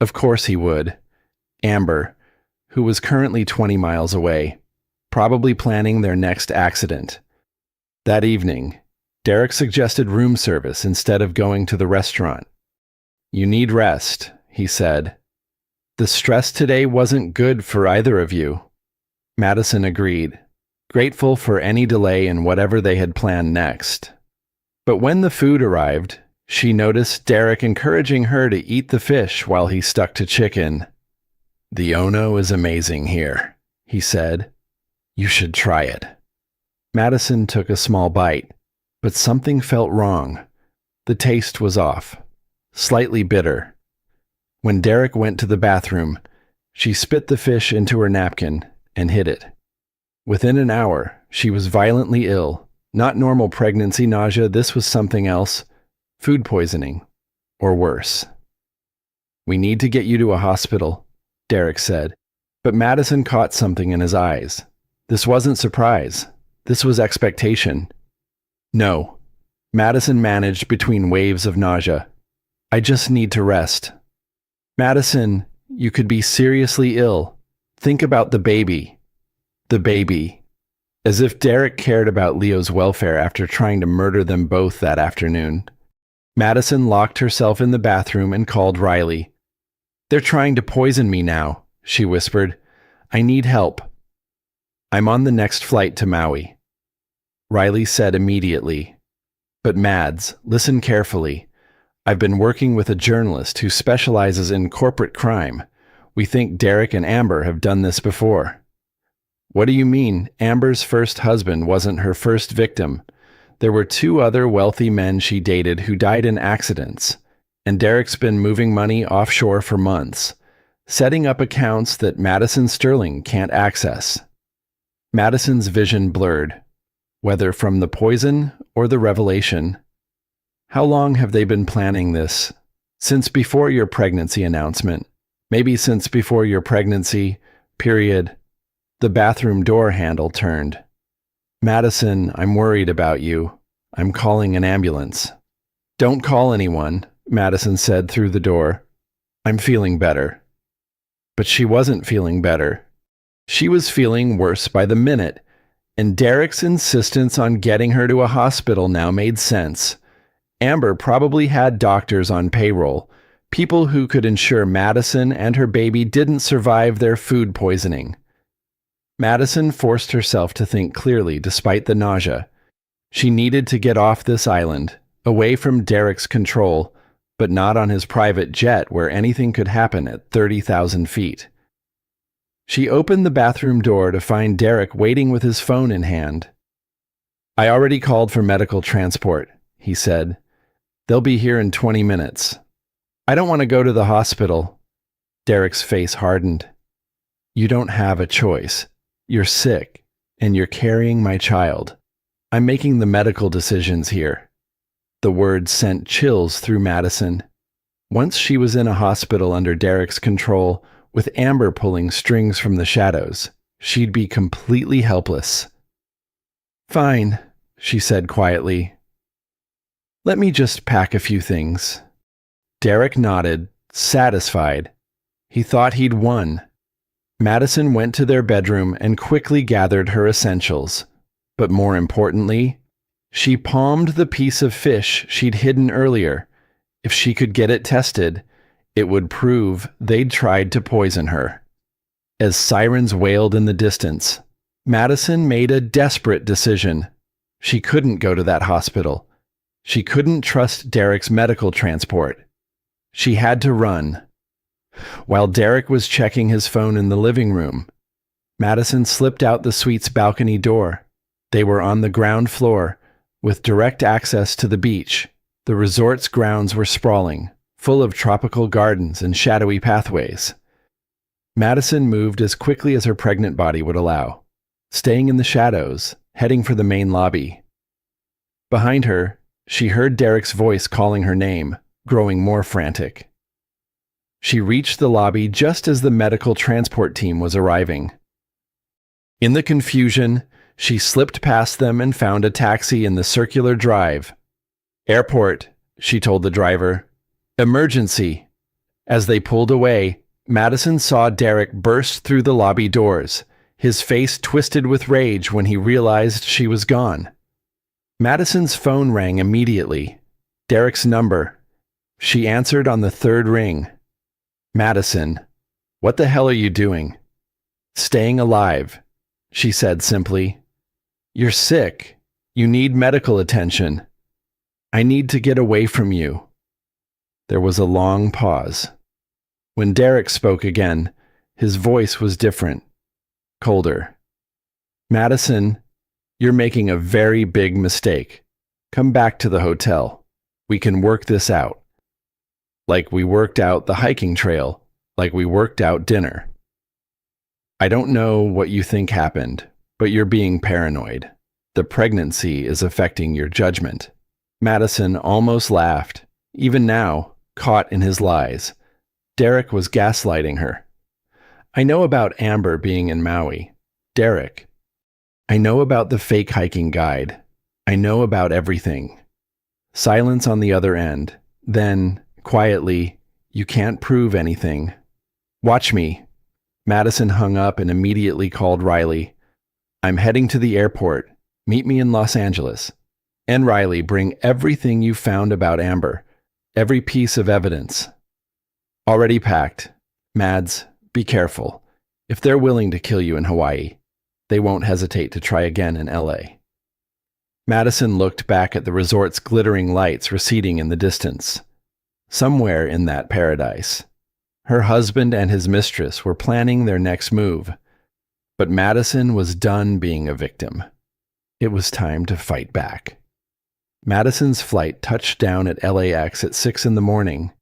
Of course he would. Amber, who was currently 20 miles away, probably planning their next accident. That evening, Derek suggested room service instead of going to the restaurant. "You need rest," he said. "The stress today wasn't good for either of you." Madison agreed, grateful for any delay in whatever they had planned next. But when the food arrived, she noticed Derek encouraging her to eat the fish while he stuck to chicken. "The Ono is amazing here," he said. "You should try it." Madison took a small bite, but something felt wrong. The taste was off, slightly bitter. When Derek went to the bathroom, she spit the fish into her napkin and hid it. Within an hour, she was violently ill. Not normal pregnancy nausea, this was something else. Food poisoning, or worse. "We need to get you to a hospital," Derek said, but Madison caught something in his eyes. This wasn't surprise. This was expectation. "No," Madison managed between waves of nausea. I just need to rest. Madison, you could be seriously ill. Think about the baby. The baby. As if Derek cared about Leo's welfare after trying to murder them both that afternoon. Madison locked herself in the bathroom and called Riley. They're trying to poison me now, she whispered. I need help. I'm on the next flight to Maui. Riley said immediately. But Mads, listen carefully. I've been working with a journalist who specializes in corporate crime. We think Derek and Amber have done this before. What do you mean Amber's first husband wasn't her first victim? There were 2 other wealthy men she dated who died in accidents, and Derek's been moving money offshore for months, setting up accounts that Madison Sterling can't access. Madison's vision blurred, whether from the poison or the revelation. How long have they been planning this? Since before your pregnancy announcement. Maybe since before your pregnancy, period. The bathroom door handle turned. Madison, I'm worried about you. I'm calling an ambulance. Don't call anyone, Madison said through the door. I'm feeling better. But she wasn't feeling better. She was feeling worse by the minute, and Derek's insistence on getting her to a hospital now made sense. Amber probably had doctors on payroll, people who could ensure Madison and her baby didn't survive their food poisoning. Madison forced herself to think clearly despite the nausea. She needed to get off this island, away from Derek's control, but not on his private jet where anything could happen at 30,000 feet. She opened the bathroom door to find Derek waiting with his phone in hand. I already called for medical transport, he said. They'll be here in 20 minutes. I don't want to go to the hospital. Derek's face hardened. You don't have a choice. You're sick, and you're carrying my child. I'm making the medical decisions here. The words sent chills through Madison. Once she was in a hospital under Derek's control, with Amber pulling strings from the shadows, she'd be completely helpless. Fine, she said quietly. Let me just pack a few things. Derek nodded, satisfied. He thought he'd won. Madison went to their bedroom and quickly gathered her essentials. But more importantly, she palmed the piece of fish she'd hidden earlier. If she could get it tested, it would prove they'd tried to poison her. As sirens wailed in the distance, Madison made a desperate decision. She couldn't go to that hospital. She couldn't trust Derek's medical transport. She had to run. While Derek was checking his phone in the living room, Madison slipped out the suite's balcony door. They were on the ground floor, with direct access to the beach. The resort's grounds were sprawling, full of tropical gardens and shadowy pathways. Madison moved as quickly as her pregnant body would allow, staying in the shadows, heading for the main lobby. Behind her, she heard Derek's voice calling her name, growing more frantic. She reached the lobby just as the medical transport team was arriving. In the confusion, she slipped past them and found a taxi in the circular drive. Airport, she told the driver. Emergency. As they pulled away, Madison saw Derek burst through the lobby doors, his face twisted with rage when he realized she was gone. Madison's phone rang immediately. Derek's number. She answered on the 3rd ring. Madison, what the hell are you doing? Staying alive, she said simply. You're sick. You need medical attention. I need to get away from you. There was a long pause. When Derek spoke again, his voice was different, colder. Madison, you're making a very big mistake. Come back to the hotel. We can work this out. Like we worked out the hiking trail, like we worked out dinner. I don't know what you think happened, but you're being paranoid. The pregnancy is affecting your judgment. Madison almost laughed, even now, caught in his lies. Derek was gaslighting her. I know about Amber being in Maui. Derek. I know about the fake hiking guide. I know about everything. Silence on the other end. Then, quietly, "You can't prove anything. Watch me." Madison hung up and immediately called Riley. "I'm heading to the airport. Meet me in Los Angeles. And Riley, bring everything you found about Amber. Every piece of evidence." "Already packed. Mads, be careful. If they're willing to kill you in Hawaii, they won't hesitate to try again in LA." Madison looked back at the resort's glittering lights receding in the distance. Somewhere in that paradise, her husband and his mistress were planning their next move. But Madison was done being a victim. It was time to fight back. Madison's flight touched down at LAX at 6 in the morning,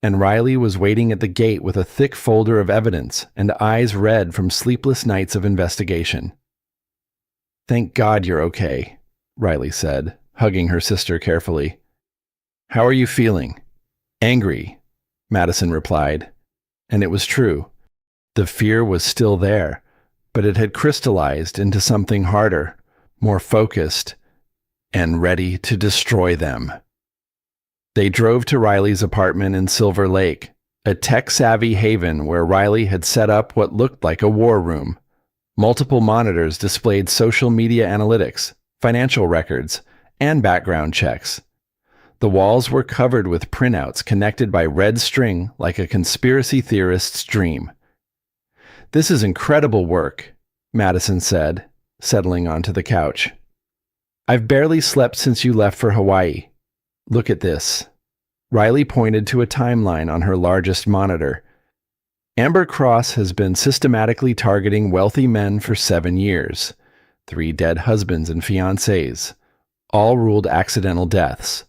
and Riley was waiting at the gate with a thick folder of evidence and eyes red from sleepless nights of investigation. "Thank God you're okay," Riley said, hugging her sister carefully. "How are you feeling?" "Angry," Madison replied. And it was true. The fear was still there, but it had crystallized into something harder, more focused, and ready to destroy them. They drove to Riley's apartment in Silver Lake, a tech-savvy haven where Riley had set up what looked like a war room. Multiple monitors displayed social media analytics, financial records, and background checks. The walls were covered with printouts connected by red string like a conspiracy theorist's dream. "This is incredible work," Madison said, settling onto the couch. "I've barely slept since you left for Hawaii. Look at this." Riley pointed to a timeline on her largest monitor. "Amber Cross has been systematically targeting wealthy men for 7 years. 3 dead husbands and fiancés, all ruled accidental deaths,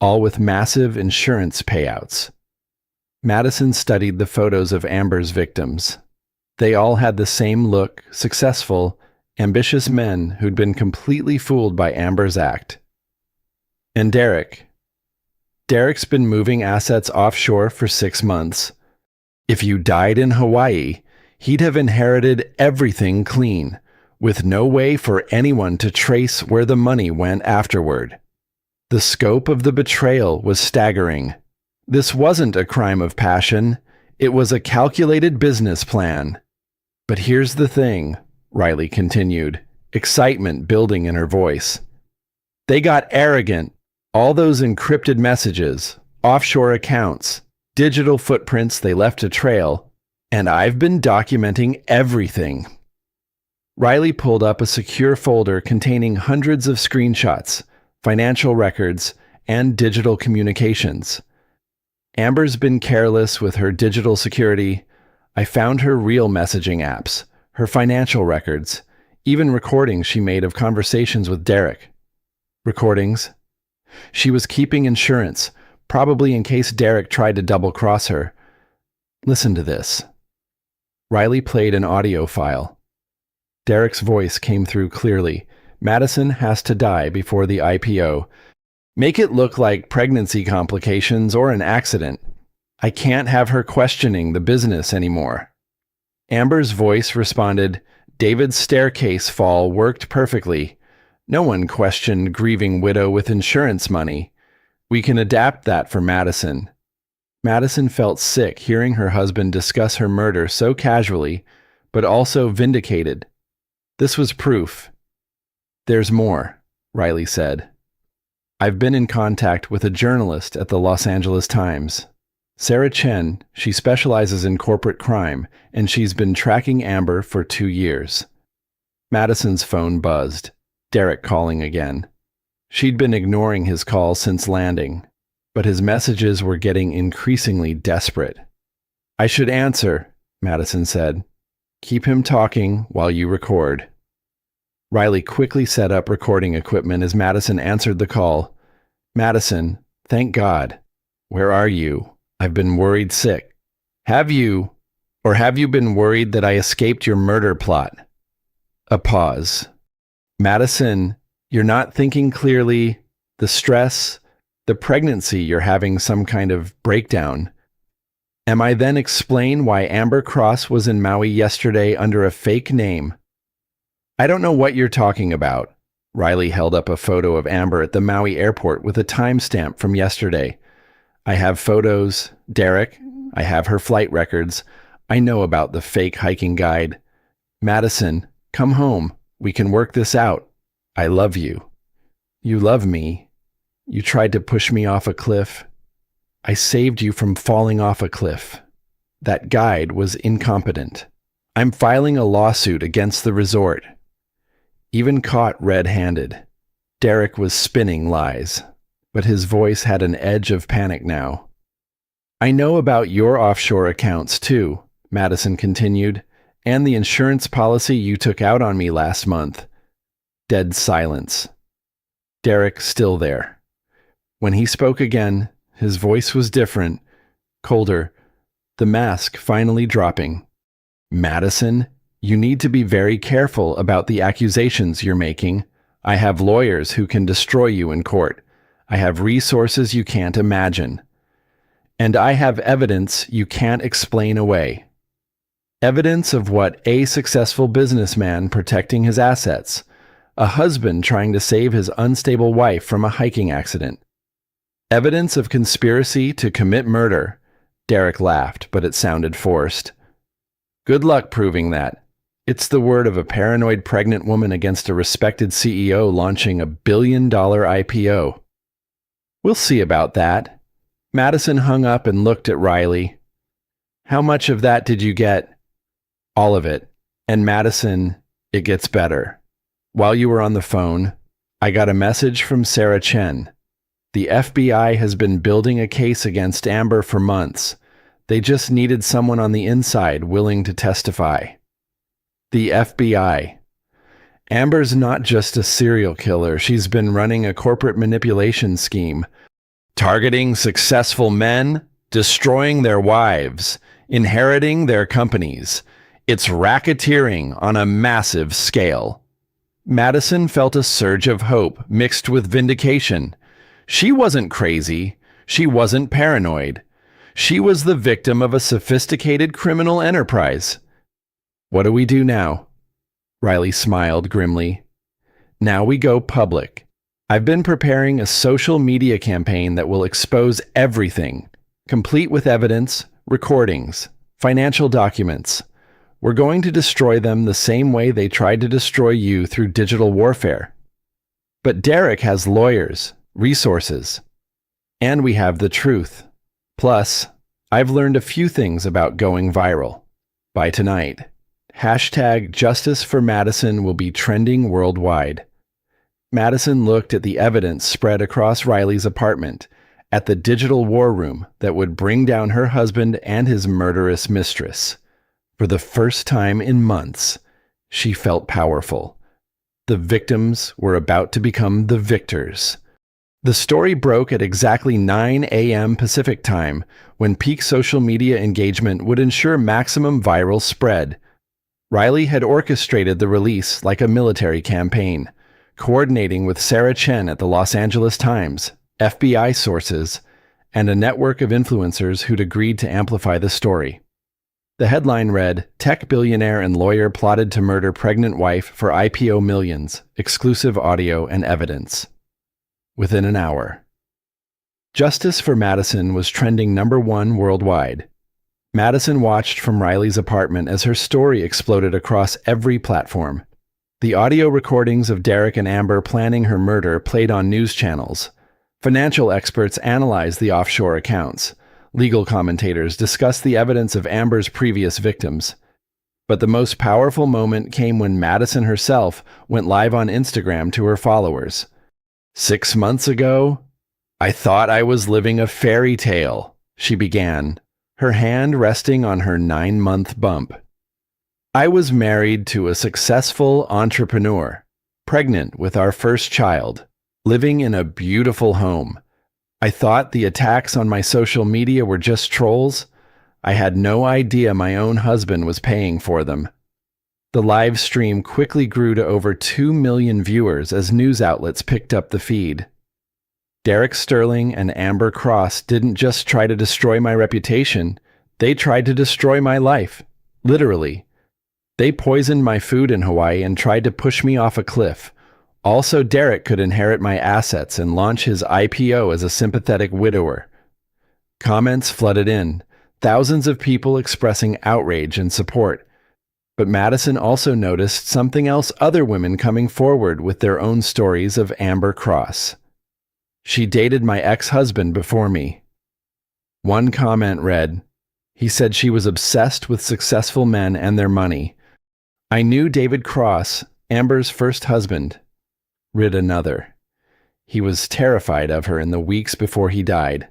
all with massive insurance payouts." Madison studied the photos of Amber's victims. They all had the same look, successful, ambitious men who'd been completely fooled by Amber's act. "And Derek's been moving assets offshore for 6 months. If you died in Hawaii, he'd have inherited everything clean, with no way for anyone to trace where the money went afterward." The scope of the betrayal was staggering. This wasn't a crime of passion. It was a calculated business plan. "But here's the thing," Riley continued, excitement building in her voice. "They got arrogant. All those encrypted messages, offshore accounts, digital footprints they left a trail, and I've been documenting everything." Riley pulled up a secure folder containing hundreds of screenshots, financial records, and digital communications. "Amber's been careless with her digital security. I found her real messaging apps, her financial records, even recordings she made of conversations with Derek. Recordings? She was keeping insurance, probably in case Derek tried to double-cross her. Listen to this." Riley played an audio file. Derek's voice came through clearly. "Madison has to die before the IPO. Make it look like pregnancy complications or an accident. I can't have her questioning the business anymore." Amber's voice responded, "David's staircase fall worked perfectly. No one questioned grieving widow with insurance money. We can adapt that for Madison." Madison felt sick hearing her husband discuss her murder so casually, but also vindicated. This was proof. "There's more," Riley said. "I've been in contact with a journalist at the Los Angeles Times. Sarah Chen, she specializes in corporate crime, and she's been tracking Amber for 2 years." Madison's phone buzzed. Derek calling again. She'd been ignoring his calls since landing, but his messages were getting increasingly desperate. "I should answer," Madison said. "Keep him talking while you record." Riley quickly set up recording equipment as Madison answered the call. "Madison, thank God. Where are you? I've been worried sick. Have you been worried that I escaped your murder plot?" A pause. "Madison, you're not thinking clearly. The stress, the pregnancy, you're having some kind of breakdown. Am I then explain why Amber Cross was in Maui yesterday under a fake name?" "I don't know what you're talking about." Riley held up a photo of Amber at the Maui airport with a timestamp from yesterday. I have photos, Derek. I have her flight records. I know about the fake hiking guide. Madison, come home. We can work this out. I love you. You love me. You tried to push me off a cliff. I saved you from falling off a cliff. That guide was incompetent. I'm filing a lawsuit against the resort. Even caught red-handed, Derek was spinning lies, but his voice had an edge of panic now. I know about your offshore accounts too, Madison continued, and the insurance policy you took out on me last month. Dead silence. Derek still there. When he spoke again, his voice was different, colder, the mask finally dropping. Madison, you need to be very careful about the accusations you're making. I have lawyers who can destroy you in court. I have resources you can't imagine. And I have evidence you can't explain away. Evidence of what a successful businessman protecting his assets, a husband trying to save his unstable wife from a hiking accident. Evidence of conspiracy to commit murder. Derek laughed, but it sounded forced. Good luck proving that. It's the word of a paranoid pregnant woman against a respected CEO launching a billion-dollar IPO. We'll see about that. Madison hung up and looked at Riley. How much of that did you get? All of it. And Madison, it gets better. While you were on the phone, I got a message from Sarah Chen. The FBI has been building a case against Amber for months. They just needed someone on the inside willing to testify. The FBI. Amber's not just a serial killer. She's been running a corporate manipulation scheme, targeting successful men, destroying their wives, inheriting their companies. It's racketeering on a massive scale. Madison felt a surge of hope mixed with vindication. She wasn't crazy. She wasn't paranoid. She was the victim of a sophisticated criminal enterprise. What do we do now? Riley smiled grimly. Now we go public. I've been preparing a social media campaign that will expose everything, complete with evidence, recordings, financial documents. We're going to destroy them the same way they tried to destroy you through digital warfare. But Derek has lawyers, resources, and we have the truth. Plus, I've learned a few things about going viral. By tonight, #Justice for Madison will be trending worldwide. Madison looked at the evidence spread across Riley's apartment, at the digital war room that would bring down her husband and his murderous mistress. For the first time in months, she felt powerful. The victims were about to become the victors. The story broke at exactly 9 a.m. Pacific time, when peak social media engagement would ensure maximum viral spread. Riley had orchestrated the release like a military campaign, coordinating with Sarah Chen at the Los Angeles Times, FBI sources, and a network of influencers who'd agreed to amplify the story. The headline read, "Tech billionaire and lawyer plotted to murder pregnant wife for IPO millions, exclusive audio and evidence." Within an hour, Justice for Madison was trending #1 worldwide. Madison watched from Riley's apartment as her story exploded across every platform. The audio recordings of Derek and Amber planning her murder played on news channels. Financial experts analyzed the offshore accounts. Legal commentators discussed the evidence of Amber's previous victims. But the most powerful moment came when Madison herself went live on Instagram to her followers. 6 months ago, I thought I was living a fairy tale, she began, her hand resting on her 9-month bump. I was married to a successful entrepreneur, pregnant with our first child, living in a beautiful home. I thought the attacks on my social media were just trolls. I had no idea my own husband was paying for them. The live stream quickly grew to over 2 million viewers as news outlets picked up the feed. Derek Sterling and Amber Cross didn't just try to destroy my reputation, they tried to destroy my life. Literally. They poisoned my food in Hawaii and tried to push me off a cliff, Also, Derek could inherit my assets and launch his IPO as a sympathetic widower. Comments flooded in, thousands of people expressing outrage and support. But Madison also noticed something else: other women coming forward with their own stories of Amber Cross. She dated my ex-husband before me. One comment read, "He said she was obsessed with successful men and their money. I knew David Cross, Amber's first husband," read another. "He was terrified of her in the weeks before he died."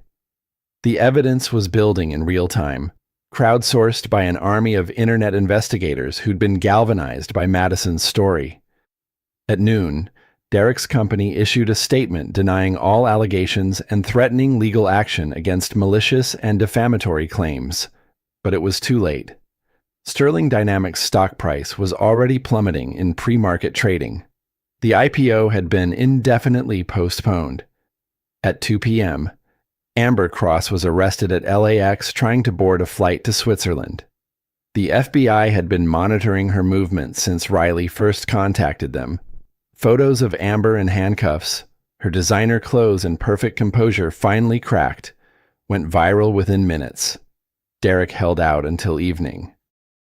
The evidence was building in real time, crowdsourced by an army of internet investigators who'd been galvanized by Madison's story. At noon, Derek's company issued a statement denying all allegations and threatening legal action against malicious and defamatory claims. But it was too late. Sterling Dynamics' stock price was already plummeting in pre-market trading. The IPO had been indefinitely postponed. At 2 p.m., Amber Cross was arrested at LAX trying to board a flight to Switzerland. The FBI had been monitoring her movements since Riley first contacted them. Photos of Amber in handcuffs, her designer clothes and perfect composure finally cracked, went viral within minutes. Derek held out until evening.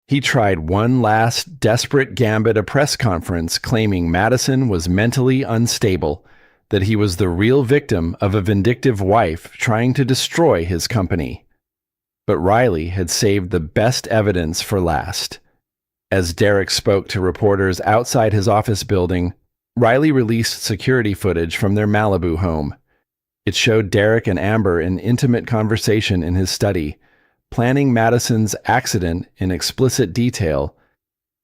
He tried one last desperate gambit: a press conference claiming Madison was mentally unstable, that he was the real victim of a vindictive wife trying to destroy his company. But Riley had saved the best evidence for last. As Derek spoke to reporters outside his office building, Riley released security footage from their Malibu home. It showed Derek and Amber in intimate conversation in his study, planning Madison's accident in explicit detail.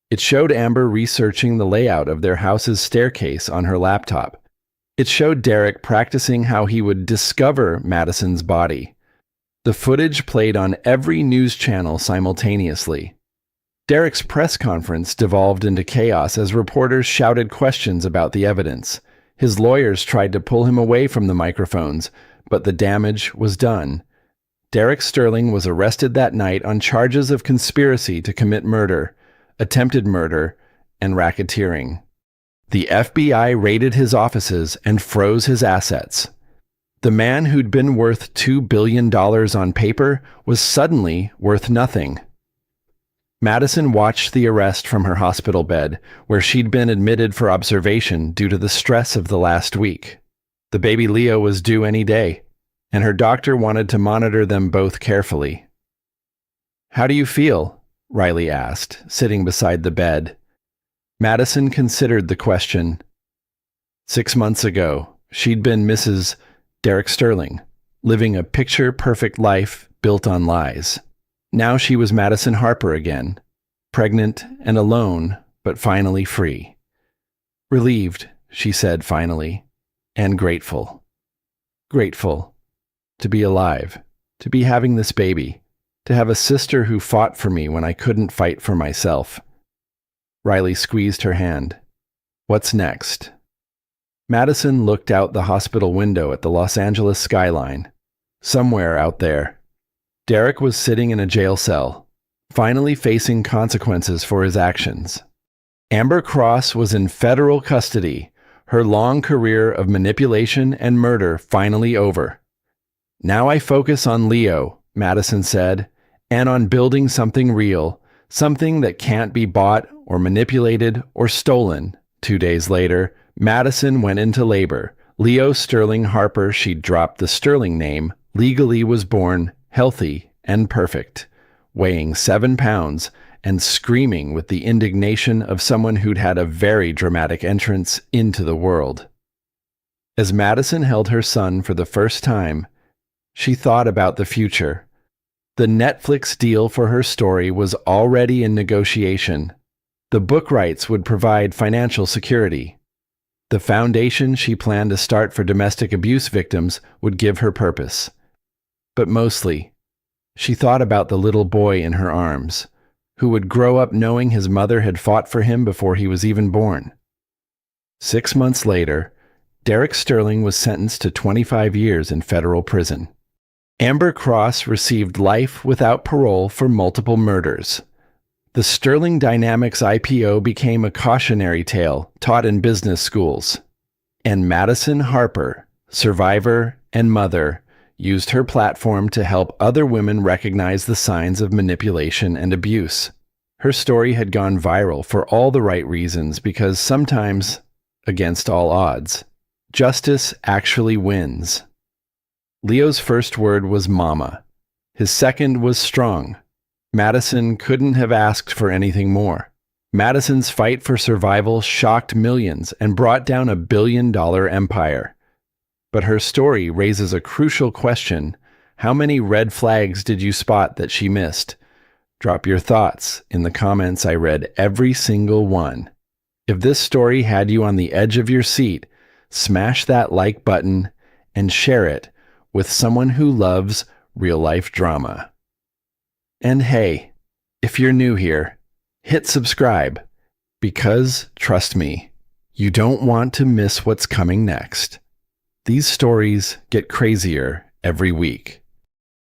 It showed Amber researching the layout of their house's staircase on her laptop. It showed Derek practicing how he would discover Madison's body. The footage played on every news channel simultaneously. Derek's press conference devolved into chaos as reporters shouted questions about the evidence. His lawyers tried to pull him away from the microphones, but the damage was done. Derek Sterling was arrested that night on charges of conspiracy to commit murder, attempted murder, and racketeering. The FBI raided his offices and froze his assets. The man who'd been worth $2 billion on paper was suddenly worth nothing. Madison watched the arrest from her hospital bed, where she'd been admitted for observation due to the stress of the last week. The baby Leo was due any day, and her doctor wanted to monitor them both carefully. "How do you feel?" Riley asked, sitting beside the bed. Madison considered the question. 6 months ago, she'd been Mrs. Derek Sterling, living a picture-perfect life built on lies. Now she was Madison Harper again, pregnant and alone, but finally free. "Relieved," she said finally, "and grateful. Grateful to be alive, to be having this baby, to have a sister who fought for me when I couldn't fight for myself." Riley squeezed her hand. "What's next?" Madison looked out the hospital window at the Los Angeles skyline. Somewhere out there, Derek was sitting in a jail cell, finally facing consequences for his actions. Amber Cross was in federal custody, her long career of manipulation and murder finally over. "Now I focus on Leo," Madison said, "and on building something real, something that can't be bought or manipulated or stolen." 2 days later, Madison went into labor. Leo Sterling Harper, she'd dropped the Sterling name, legally was born, healthy and perfect, weighing 7 pounds and screaming with the indignation of someone who'd had a very dramatic entrance into the world. As Madison held her son for the first time, she thought about the future. The Netflix deal for her story was already in negotiation. The book rights would provide financial security. The foundation she planned to start for domestic abuse victims would give her purpose. But mostly, she thought about the little boy in her arms, who would grow up knowing his mother had fought for him before he was even born. 6 months later, Derek Sterling was sentenced to 25 years in federal prison. Amber Cross received life without parole for multiple murders. The Sterling Dynamics IPO became a cautionary tale taught in business schools. And Madison Harper, survivor and mother, used her platform to help other women recognize the signs of manipulation and abuse. Her story had gone viral for all the right reasons because sometimes, against all odds, justice actually wins. Leo's first word was mama. His second was strong. Madison couldn't have asked for anything more. Madison's fight for survival shocked millions and brought down a billion-dollar empire. But her story raises a crucial question. How many red flags did you spot that she missed? Drop your thoughts in the comments. I read every single one. If this story had you on the edge of your seat, smash that like button and share it with someone who loves real-life drama. And hey, if you're new here, hit subscribe, because, trust me, you don't want to miss what's coming next. These stories get crazier every week.